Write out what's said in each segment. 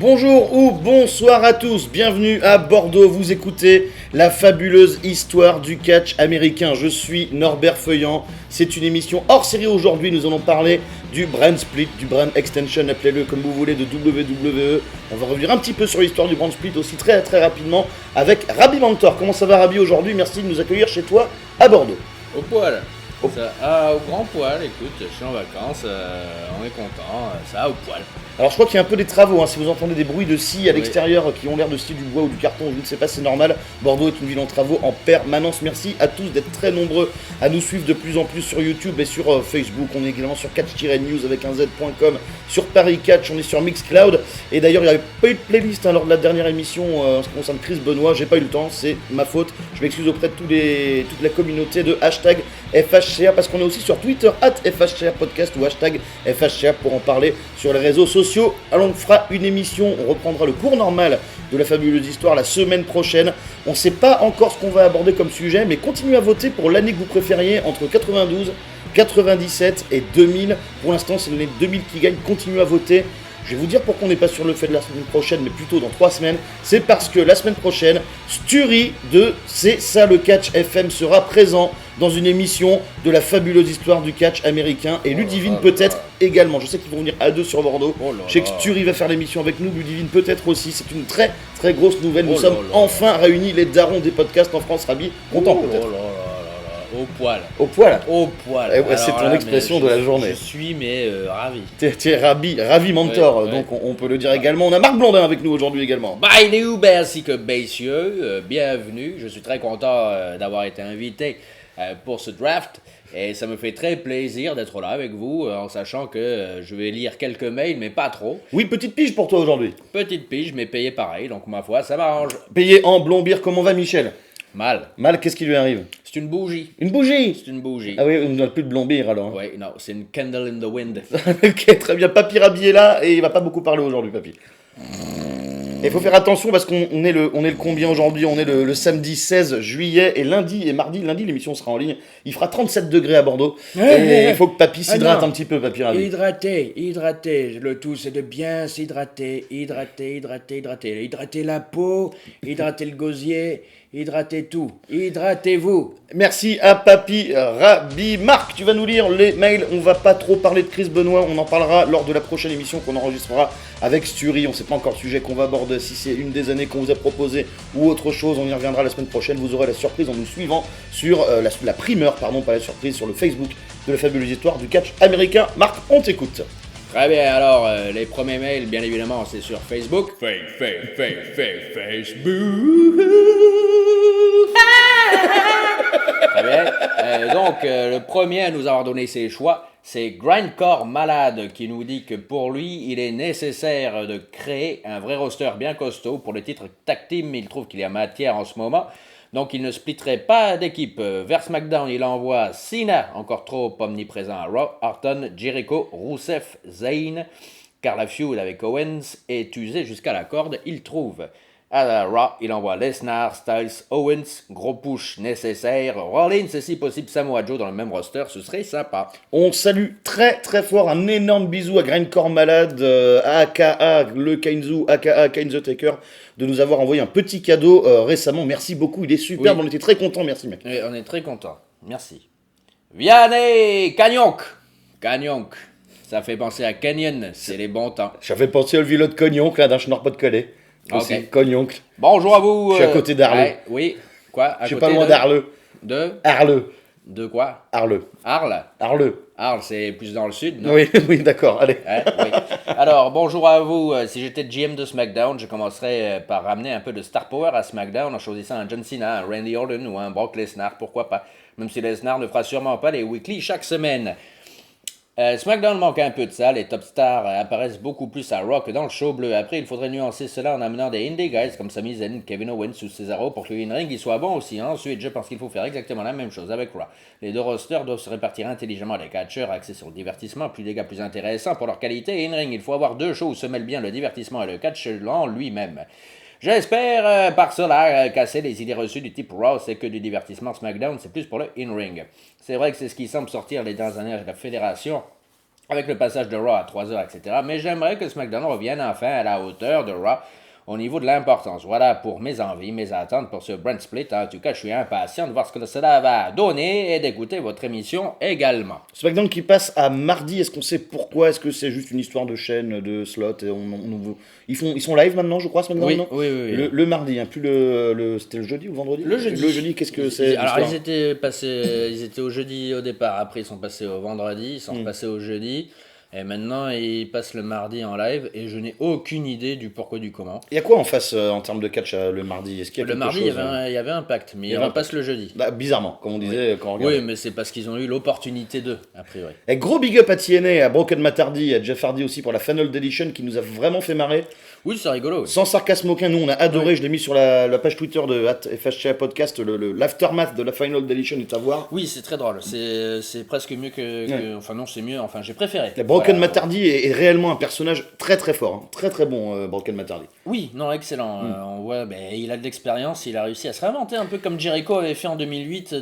Bonjour ou bonsoir à tous, bienvenue à Bordeaux, vous écoutez la fabuleuse histoire du catch américain. Je suis Norbert Feuillant, c'est une émission hors série aujourd'hui, nous allons parler du brand split, du brand extension, appelez-le comme vous voulez, de WWE. On va revenir un petit peu sur l'histoire du brand split aussi très rapidement avec Rabi Mentor. Comment ça va Rabi aujourd'hui? Merci de nous accueillir chez toi à Bordeaux. Au poil. Au grand poil, écoute, je suis en vacances, on est content, ça au poil. Alors je crois qu'il y a un peu des travaux, si vous entendez des bruits de scie à l'extérieur qui ont l'air de scie du bois ou du carton, je ne sais pas, c'est normal. Bordeaux est une ville en travaux en permanence. Merci à tous d'être très nombreux à nous suivre de plus en plus sur YouTube et sur Facebook. On est également sur catch-news avec un z.com, sur Paris Catch, on est sur Mixcloud. Et d'ailleurs il n'y avait pas eu de playlist lors de la dernière émission en ce qui concerne Chris Benoit, j'ai pas eu le temps, c'est ma faute. Je m'excuse auprès de toute la communauté de hashtag FHCA parce qu'on est aussi sur Twitter @FHCA Podcast ou hashtag FHCA pour en parler sur les réseaux sociaux. Alors on fera une émission, on reprendra le cours normal de la fabuleuse histoire la semaine prochaine. On ne sait pas encore ce qu'on va aborder comme sujet, mais continuez à voter pour l'année que vous préfériez entre 92, 97 et 2000. Pour l'instant c'est l'année 2000 qui gagne, continuez à voter. Je vais vous dire pourquoi on n'est pas sur le fait de la semaine prochaine, mais plutôt dans 3 semaines. C'est parce que la semaine prochaine, Sturi de C'est ça le catch FM sera présent dans une émission de la fabuleuse histoire du catch américain. Et Ludivine peut-être également. Je sais qu'ils vont venir à deux sur Bordeaux. Je sais que Sturi va faire l'émission avec nous, Ludivine peut-être aussi. C'est une très grosse nouvelle. Nous sommes enfin réunis, les darons des podcasts en France. Rabi, content peut-être. Au poil. Au poil. Au poil. C'est ton expression de la journée. Je suis ravi. Tu es ravi mentor, donc on peut le dire également. On a Marc Blondin avec nous aujourd'hui également. Bye les Uber ainsi que messieurs, bienvenue. Je suis très content d'avoir été invité pour ce draft. Et ça me fait très plaisir d'être là avec vous, en sachant que je vais lire quelques mails, mais pas trop. Oui, petite pige pour toi aujourd'hui. Petite pige, mais payé pareil, donc ma foi, ça m'arrange. Payé en blond bière, comment va Michel? Mal. Mal, qu'est-ce qui lui arrive? C'est une bougie. Une bougie? C'est une bougie. Ah oui, on n'a plus de blond bière alors. Oui, non, c'est une candle in the wind. Ok, très bien. Papy Rabi est là et il va pas beaucoup parler aujourd'hui, Papy. Il faut faire attention parce qu'on est le combien aujourd'hui? On est le samedi 16 juillet et lundi l'émission sera en ligne. Il fera 37 degrés à Bordeaux. Et il faut que Papy s'hydrate un petit peu, Papy Rabi. Hydrater. Le tout c'est de bien s'hydrater. Hydrater la peau, hydrater le gosier, hydrater tout. Hydratez-vous. Merci à Papy Rabi. Marc, tu vas nous lire les mails. On va pas trop parler de Chris Benoit. On en parlera lors de la prochaine émission qu'on enregistrera avec Sturi. On sait pas encore le sujet qu'on va aborder. Si c'est une des années qu'on vous a proposé ou autre chose, on y reviendra la semaine prochaine. Vous aurez la surprise en nous suivant sur la primeur, pas la surprise, sur le Facebook de la fabuleuse histoire du catch américain. Marc, on t'écoute. Très bien, alors les premiers mails, bien évidemment, c'est sur Facebook. Facebook. Très bien. Donc, le premier à nous avoir donné ses choix, c'est Grindcore Malade qui nous dit que pour lui, il est nécessaire de créer un vrai roster bien costaud pour le titre Tag Team. Il trouve qu'il y a matière en ce moment. Donc, il ne splitterait pas d'équipe. Vers SmackDown, il envoie Cena, encore trop omniprésent à Raw, Orton, Jericho, Rusev, Zayn, car la feud avec Owens est usée jusqu'à la corde, il trouve. À Raw, il envoie Lesnar, Styles, Owens, gros push nécessaire, Rollins et si possible Samoa Joe dans le même roster, ce serait sympa. On salue très fort, un énorme bisou à Grindcore Malade, aka le Kainzu, aka Kain the Taker, de nous avoir envoyé un petit cadeau récemment. Merci beaucoup, il est superbe, on était très contents, merci mec. Et on est très contents, merci. Vianney Cagnonc, ça fait penser à Canyon, c'est les bons temps. Ça fait penser au villot de Cognonc, là, d'un schnorr pas de Calais. Aussi, okay. Cognoncle. Bonjour à vous. Je suis à côté d'Arleux. Oui, quoi? Je suis pas loin d'Arleux. Arleux. De quoi? Arleux. Arles, c'est plus dans le sud, non? Oui, d'accord, allez. Oui. Alors, bonjour à vous. Si j'étais GM de SmackDown, je commencerais par ramener un peu de star power à SmackDown en choisissant un John Cena, un Randy Orton ou un Brock Lesnar, pourquoi pas? Même si Lesnar ne fera sûrement pas les weekly chaque semaine. SmackDown manque un peu de ça, les top stars apparaissent beaucoup plus à Raw que dans le show bleu. Après, il faudrait nuancer cela en amenant des indie guys comme Sami Zayn, Kevin Owens ou Cesaro pour que le in-ring il soit bon aussi. Ensuite, je pense qu'il faut faire exactement la même chose avec Raw. Les deux rosters doivent se répartir intelligemment les catcheurs axés sur le divertissement, plus des gars plus intéressants pour leur qualité in-ring. Il faut avoir deux shows où se mêlent bien le divertissement et le catch en lui-même. J'espère par cela casser les idées reçues du type Raw, c'est que du divertissement. SmackDown, c'est plus pour le in-ring. C'est vrai que c'est ce qui semble sortir les dernières années de la fédération. avec le passage de Raw à 3h, etc. Mais j'aimerais que SmackDown revienne enfin à la hauteur de Raw au niveau de l'importance. Voilà pour mes envies, mes attentes pour ce brand split. En tout cas, je suis impatient de voir ce que cela va donner et d'écouter votre émission également. SmackDown qui passe à mardi, est-ce qu'on sait pourquoi? Est-ce que c'est juste une histoire de chaîne, de slot et ils sont live maintenant, je crois, SmackDown, Oui, non? oui, oui, oui. Le mardi, hein, plus c'était le jeudi ou vendredi? Le jeudi. Le jeudi, qu'est-ce que c'est? Alors, l'histoire ils étaient au jeudi au départ. Après, ils sont passés au vendredi. Ils sont repassés au jeudi. Et maintenant, ils passent le mardi en live. Et je n'ai aucune idée du pourquoi du comment. Il y a quoi en face en termes de catch le mardi? Est-ce qu'il y a Le quelque mardi, chose, il y avait Impact. Mais y ils avait repassent le jeudi. Bah, bizarrement, comme on disait quand on regardait. Oui, mais c'est parce qu'ils ont eu l'opportunité d'eux, a priori. Et gros big up à TNA, à Broken Matt Hardy, à Jeff Hardy aussi pour la Final Deletion qui nous a vraiment fait marrer. Oui, c'est rigolo. Oui. Sans sarcasme aucun, nous on a adoré, je l'ai mis sur la page Twitter de FHCA Podcast, l'aftermath de la Final Deletion est à voir. Oui, c'est très drôle. C'est presque mieux que. Enfin, non, c'est mieux. Enfin, j'ai préféré. La Broken Matt Hardy est réellement un personnage très très fort, hein. Très très bon, Broken Matt Hardy. Oui, non, excellent. On voit, il a de l'expérience, il a réussi à se réinventer un peu comme Jericho avait fait en 2008,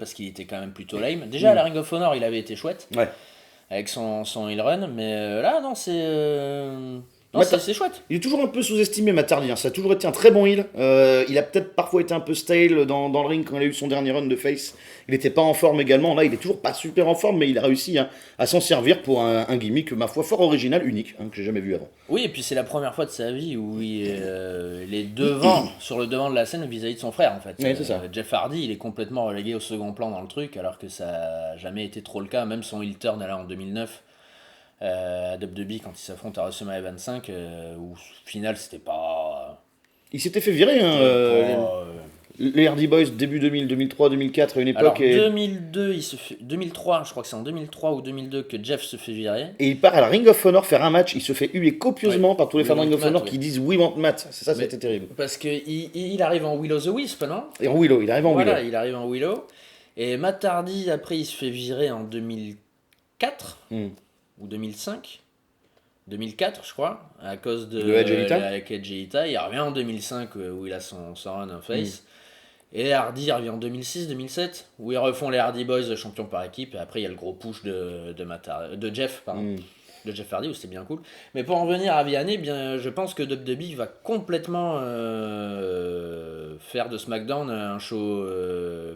parce qu'il était quand même plutôt lame. Déjà, à la Ring of Honor, il avait été chouette, Ouais. avec son heel run, mais là, non, c'est chouette. Il est toujours un peu sous-estimé, Matt Hardy, hein. Ça a toujours été un très bon heel. Il a peut-être parfois été un peu stale dans le ring quand il a eu son dernier run de face. Il n'était pas en forme également. Là, il est toujours pas super en forme, mais il a réussi, hein, à s'en servir pour un gimmick, ma foi, fort original, unique, hein, que j'ai jamais vu avant. Oui, et puis c'est la première fois de sa vie où il est sur le devant de la scène vis-à-vis de son frère, en fait. Oui, c'est ça. Jeff Hardy, il est complètement relégué au second plan dans le truc, alors que ça n'a jamais été trop le cas. Même son heel turn là, en 2009, à WWE, quand il s'affronte à WrestleMania 25, où au final, c'était pas... Il s'était fait virer, hein, les Hardy Boys début 2000, 2003, 2004, à une époque. Alors, 2002, 2003, je crois que c'est en 2003 ou 2002 que Jeff se fait virer. Et il part à la Ring of Honor faire un match. Il se fait huer copieusement par tous les fans de Ring of Honor qui disent We want Matt. C'est ça, c'était terrible. Parce qu'il arrive en Will of the Wisp, non? Et en Willow, il arrive en Voilà, Willow. il arrive en Willow. Et Matt Hardy, après, il se fait virer en 2004 ou 2005. 2004, je crois, à cause de Edge Elita. avec Edge Elita. Il revient en 2005 où il a son run en face. Et Hardy revient en 2006-2007 où ils refont les Hardy Boys champions par équipe. Et après, il y a le gros push de Jeff, pardon. De Jeff Hardy, où c'était bien cool. Mais pour en revenir à Vianney, bien, je pense que WWE va complètement faire de SmackDown un show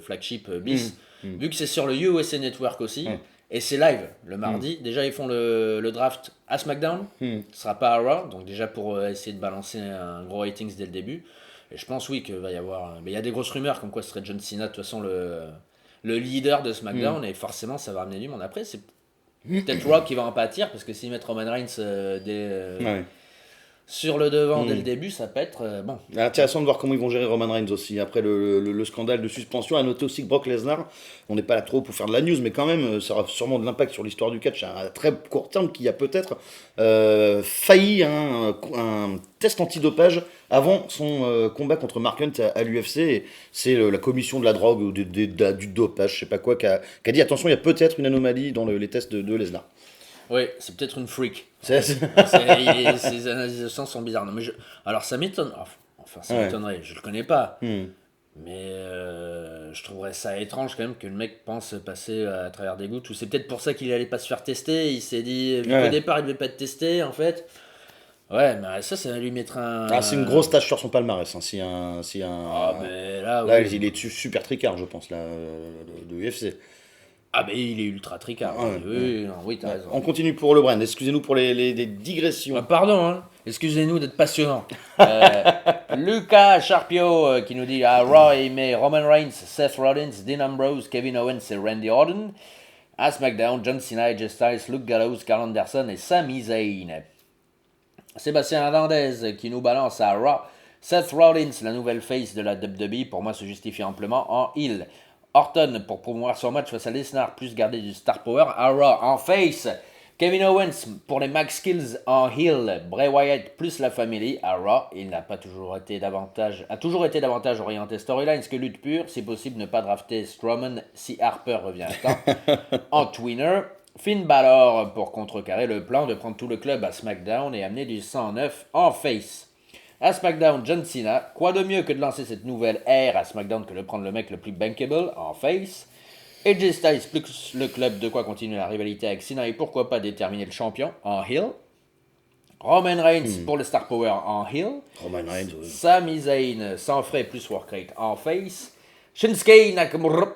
flagship bis. Vu que c'est sur le USA Network aussi. Et c'est live le mardi. Déjà, ils font le draft à SmackDown. Ce sera pas à Raw. Donc, déjà, pour essayer de balancer un gros ratings dès le début. Et je pense, oui, qu'il va y avoir. Mais il y a des grosses rumeurs comme quoi ce serait John Cena, de toute façon, le leader de SmackDown. Et forcément, ça va ramener du monde. Après, c'est peut-être Raw qui va en pâtir. Parce que s'ils mettent Roman Reigns sur le devant dès le début, ça peut être bon. Intéressant de voir comment ils vont gérer Roman Reigns aussi. Après le scandale de suspension, à noter aussi que Brock Lesnar, on n'est pas là trop pour faire de la news, mais quand même, ça aura sûrement de l'impact sur l'histoire du catch à très court terme, qui a peut-être failli un test antidopage avant son combat contre Mark Hunt à l'UFC. C'est la commission de la drogue ou du dopage, je sais pas quoi, qui a dit attention, il y a peut-être une anomalie dans les tests de Lesnar. Oui, c'est peut-être une freak. C'est... Ces analyses de sang sont bizarres. Non, mais alors ça m'étonne. Enfin, ça m'étonnerait. Je le connais pas. Mais je trouverais ça étrange quand même que le mec pense passer à travers des gouttes. Ou c'est peut-être pour ça qu'il allait pas se faire tester. Il s'est dit, vu qu'au départ il devait pas être testé en fait. Ouais, mais ça va lui mettre un. Ah, c'est une grosse tâche sur son palmarès. Hein, si un... mais là, oui. Il est dessus super tricard, je pense, là, de UFC. Ah, mais il est ultra tricard. Oui, t'as raison. On continue pour le brand. Excusez-nous pour les digressions. Pardon, hein. Excusez-nous d'être passionnant. Lucas Charpio qui nous dit à Raw, il met Roman Reigns, Seth Rollins, Dean Ambrose, Kevin Owens et Randy Orton. À SmackDown, John Cena, AJ Styles, Luke Gallows, Karl Anderson et Sami Zayn. Sébastien Hernandez qui nous balance à Raw. Seth Rollins, la nouvelle face de la WWE, pour moi se justifie amplement en heel. Orton pour promouvoir son match face à Lesnar, plus garder du star power. À Raw en face. Kevin Owens pour les max skills en heel. Bray Wyatt plus la family. À Raw, il a toujours été davantage orienté storylines que lutte pure. Si possible, ne pas drafter Strowman si Harper revient à temps. En twinner. Finn Balor pour contrecarrer le plan de prendre tout le club à SmackDown et amener du 109 en face. À SmackDown, John Cena, quoi de mieux que de lancer cette nouvelle ère à SmackDown que de prendre le mec le plus bankable en face. AJ Styles plus le club, de quoi continuer la rivalité avec Cena et pourquoi pas déterminer le champion en heel. Roman Reigns pour le Star Power en heel. Roman Reigns, oui. Sami Zayn sans frais plus workrate en face. Shinsuke Nakamura,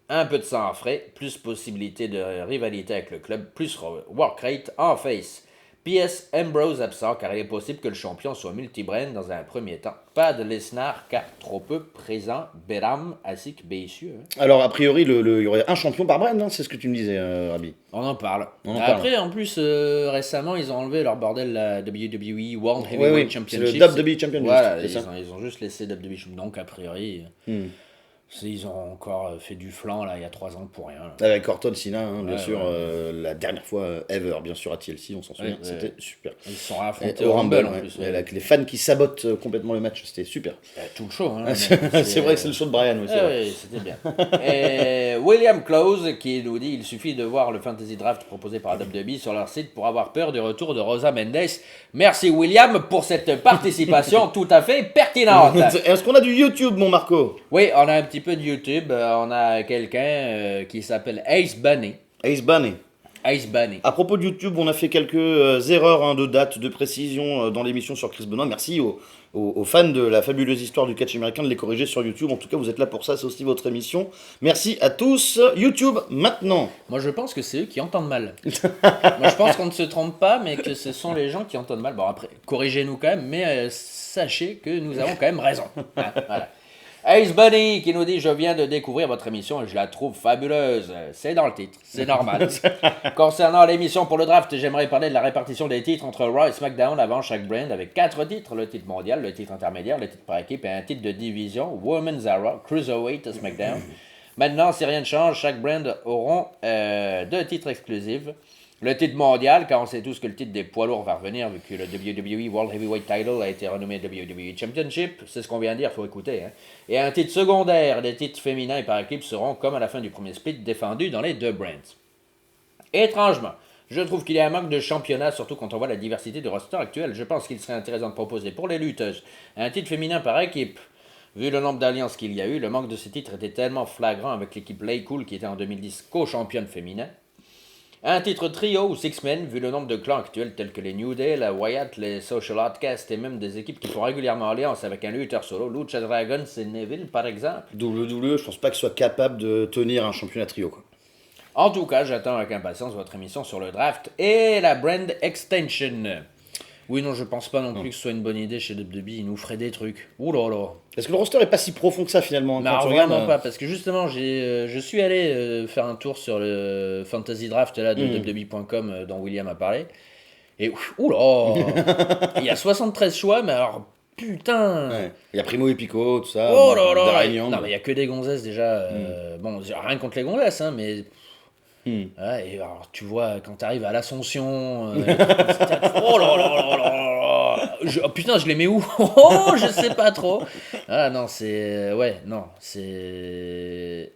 un peu de sang frais, plus possibilité de rivalité avec le club, plus workrate en face. PS Ambrose absent car il est possible que le champion soit multi-brand dans un premier temps. Pas de Lesnar car trop peu présent. Beram ainsi que Bessieux. Alors, a priori, il y aurait un champion par brand, hein, c'est ce que tu me disais, Rabi. On en parle. On en Après, parle. en plus, récemment, ils ont enlevé leur bordel, la WWE World Oui, Heavyweight oui, Championship. c'est le WWE Championship. Voilà, c'est ça. ils ont juste laissé WWE Championship. Donc, a priori, Hmm. ils ont encore fait du flanc, là, il y a 3 ans pour rien. Là. Avec Orton, Cena, hein, bien Ouais, sûr, ouais. La dernière fois ever, bien sûr, à TLC, on s'en souvient, Ouais, c'était ouais. super. Ils se sont affrontés Et au Rumble, en ouais, plus. ouais, avec les fans qui sabotent complètement le match, c'était super. Tout le show. Hein, C'est vrai que c'est le show de Brian, oui, c'est vrai. Oui, c'était bien. Et William Close qui nous dit il suffit de voir le fantasy draft proposé par WWE sur leur site pour avoir peur du retour de Rosa Mendes. Merci William pour cette participation tout à fait pertinente. Est-ce qu'on a du YouTube, mon Marco? Oui, on a un petit peu de YouTube. On a quelqu'un qui s'appelle Ace Bunny. Ace Bunny. Ace Bunny. À propos de YouTube, on a fait quelques erreurs hein, de date, de précision dans l'émission sur Chris Benoit. Merci aux fans de la fabuleuse histoire du catch américain de les corriger sur YouTube. En tout cas, vous êtes là pour ça, c'est aussi votre émission. Merci à tous. YouTube, maintenant. Moi, je pense que c'est eux qui entendent mal. Moi, je pense qu'on ne se trompe pas, mais que ce sont les gens qui entendent mal. Bon, après, corrigez-nous quand même, mais sachez que nous avons quand même raison. Hein, voilà. Ace Bunny qui nous dit « Je viens de découvrir votre émission et je la trouve fabuleuse. » C'est dans le titre, c'est normal. Concernant l'émission pour le draft, j'aimerais parler de la répartition des titres entre Raw et SmackDown avant chaque brand avec 4 titres, le titre mondial, le titre intermédiaire, le titre par équipe et un titre de division, Women's Raw, Cruiserweight à SmackDown. Maintenant, si rien ne change, chaque brand auront 2 titres exclusifs. Le titre mondial, car on sait tous que le titre des poids lourds va revenir, vu que le WWE World Heavyweight Title a été renommé WWE Championship, c'est ce qu'on vient de dire, il faut écouter. Hein. Et un titre secondaire, les titres féminins et par équipe seront, comme à la fin du premier split, défendus dans les 2 brands. Étrangement, je trouve qu'il y a un manque de championnat, surtout quand on voit la diversité du roster actuel. Je pense qu'il serait intéressant de proposer pour les lutteuses un titre féminin par équipe. Vu le nombre d'alliances qu'il y a eu, le manque de ces titres était tellement flagrant avec l'équipe Lay Cool qui était en 2010 co-championne féminin. Un titre trio ou six-men, vu le nombre de clans actuels tels que les New Day, la Wyatt, les Social Outcasts et même des équipes qui font régulièrement alliance avec un lutteur solo, Lucha Dragons et Neville par exemple. WWE, je pense pas qu'il soit capable de tenir un championnat trio, quoi. En tout cas, j'attends avec impatience votre émission sur le draft et la brand extension. Oui, non, je pense pas non plus que ce soit une bonne idée chez WWE, ils nous feraient des trucs. Ouh là là. Parce que le roster est pas si profond que ça finalement. Non, quand tu regardes, vraiment pas, parce que justement, je suis allé faire un tour sur le Fantasy Draft là, de WWE.com dont William a parlé. Et ouh là, il y a 73 choix, mais alors, putain. Ouais. Il y a Primo et Pico, tout ça. Oh là là. Darren Young. Non, mais il y a que des gonzesses déjà. Bon, rien contre les gonzesses, hein, mais. Ouais, et alors, tu vois, quand t'arrives à l'Ascension. Oh là là là là là. Oh, putain, je les mets où? Oh, je sais pas trop. Ah non, c'est. Ouais, non, c'est.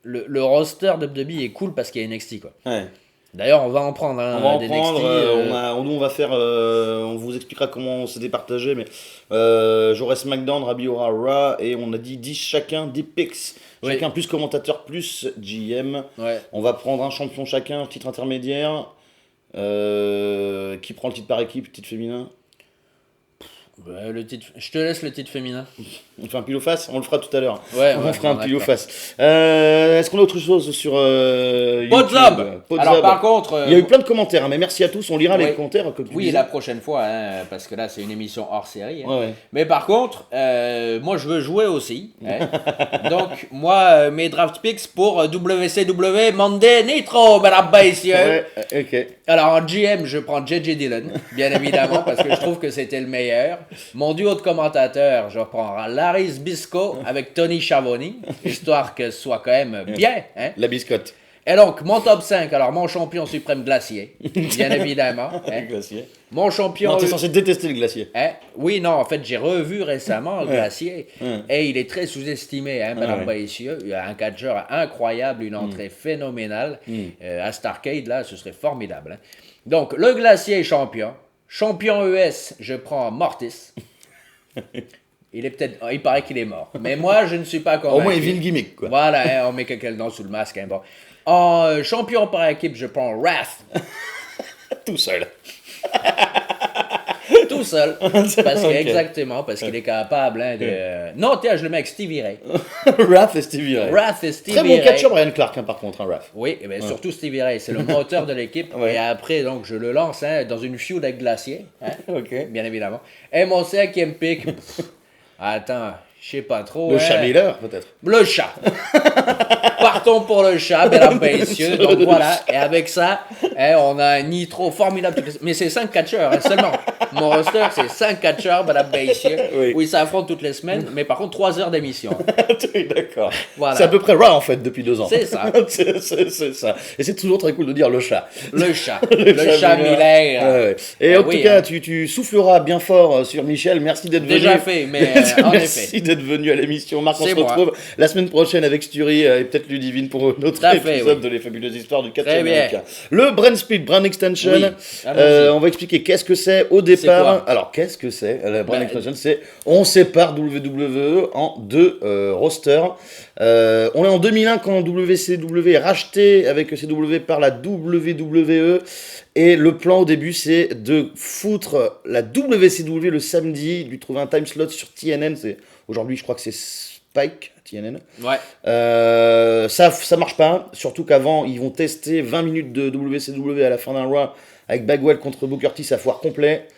Le roster de WWE est cool parce qu'il y a NXT, quoi. Ouais. D'ailleurs, on va en prendre. Hein, On va en des prendre, NXT, nous on va faire, on vous expliquera comment on s'est départagé, mais j'aurai SmackDown, Rabi aura Raw, et on a dit 10 chacun, 10 picks, Oui. chacun plus commentateur, plus GM. Ouais. On va prendre un champion chacun, titre intermédiaire, qui prend le titre par équipe, titre féminin. Ouais, le titre. Je te laisse le titre féminin. On fait un pile ou face, on le fera tout à l'heure. Ouais, On ouais, fera un ouais, pile ou d'accord. face. Est-ce qu'on a autre chose sur YouTube? Podzob. Alors Podzob. par contre. Il y a eu plein de commentaires, hein, mais merci à tous, on lira les Ouais. commentaires. Comme tu Oui, disais. la prochaine fois, hein, parce que là c'est une émission hors série. Hein. Ouais, ouais. Mais par contre, moi je veux jouer aussi. Hein. Donc moi, mes draft picks pour WCW Monday Nitro, mesdames et messieurs. Ouais, ok. Alors en GM, je prends JJ Dillon, bien évidemment, parce que je trouve que c'était le meilleur. Mon duo de commentateurs, je prends Larry Bisco avec Tony Schiavone, histoire que ce soit quand même bien. Hein. La biscotte. Et donc, mon top 5, alors mon champion suprême glacier, bien évidemment. Hein. Glacier. Mon champion... Non, t'es censé détester le glacier. Hein? Oui, non, en fait, j'ai revu récemment le glacier Ouais. et il est très sous-estimé, hein, mesdames ouais. et messieurs. Il y a un catcheur incroyable, une entrée phénoménale. À Starrcade, là, ce serait formidable. Hein. Donc, le glacier champion. Champion ES, je prends Mortis. Il paraît qu'il est mort. Mais moi, je ne suis pas convaincu. Au moins, il vit le gimmick, quoi. Voilà, on met quelqu'un dedans sous le masque. Bon. En champion par équipe, je prends Wrath. Tout seul. Tout seul. Exactement, parce qu'il est capable de... Non, tiens, je le mets avec Stevie Ray. Wrath et Stevie Ray. Très bon catcheur, Brian Clark, par contre, Wrath. Oui, et surtout Stevie Ray, c'est le moteur de l'équipe. Et après, donc, je le lance dans une feud avec Glacier, bien évidemment. Et mon cinquième pick... Attends, je sais pas trop. Le chat Miller, peut-être. Le chat. Partons pour le chat, mesdames et messieurs. Donc voilà, et avec ça, on a un Nitro formidable. Mais c'est 5 catcheurs seulement. Mon roster, c'est 5 catcheurs, mesdames et messieurs. Oui, ça affronte toutes les semaines, mais par contre 3 heures d'émission. Oui, d'accord. Voilà. C'est à peu près Raw en fait depuis 2 ans. C'est ça. c'est ça. Et c'est toujours très cool de dire le chat. Le chat. le chat Miller. Et en tout cas, tu souffleras bien fort sur Michel. Merci d'être venu. Déjà fait, mais en effet. Merci d'être venu à l'émission. Marc, on se retrouve la semaine prochaine avec Sturi et peut-être Ludivine pour notre épisode de Les Fabuleuses Histoires du 4e américain. Le Brand Split, Brand Extension. On va expliquer qu'est-ce que c'est au départ. Alors, qu'est-ce que c'est la Brand Extension? C'est on sépare WWE en 2 rosters. On est en 2001 quand WCW est racheté avec CW par la WWE. Et le plan au début, c'est de foutre la WCW le samedi, lui trouver un time slot sur TNN. Aujourd'hui, je crois que c'est Spike, TNN. Ouais. Ça marche pas, surtout qu'avant, ils vont tester 20 minutes de WCW à la fin d'un Raw avec Bagwell contre Booker T, à foire complet.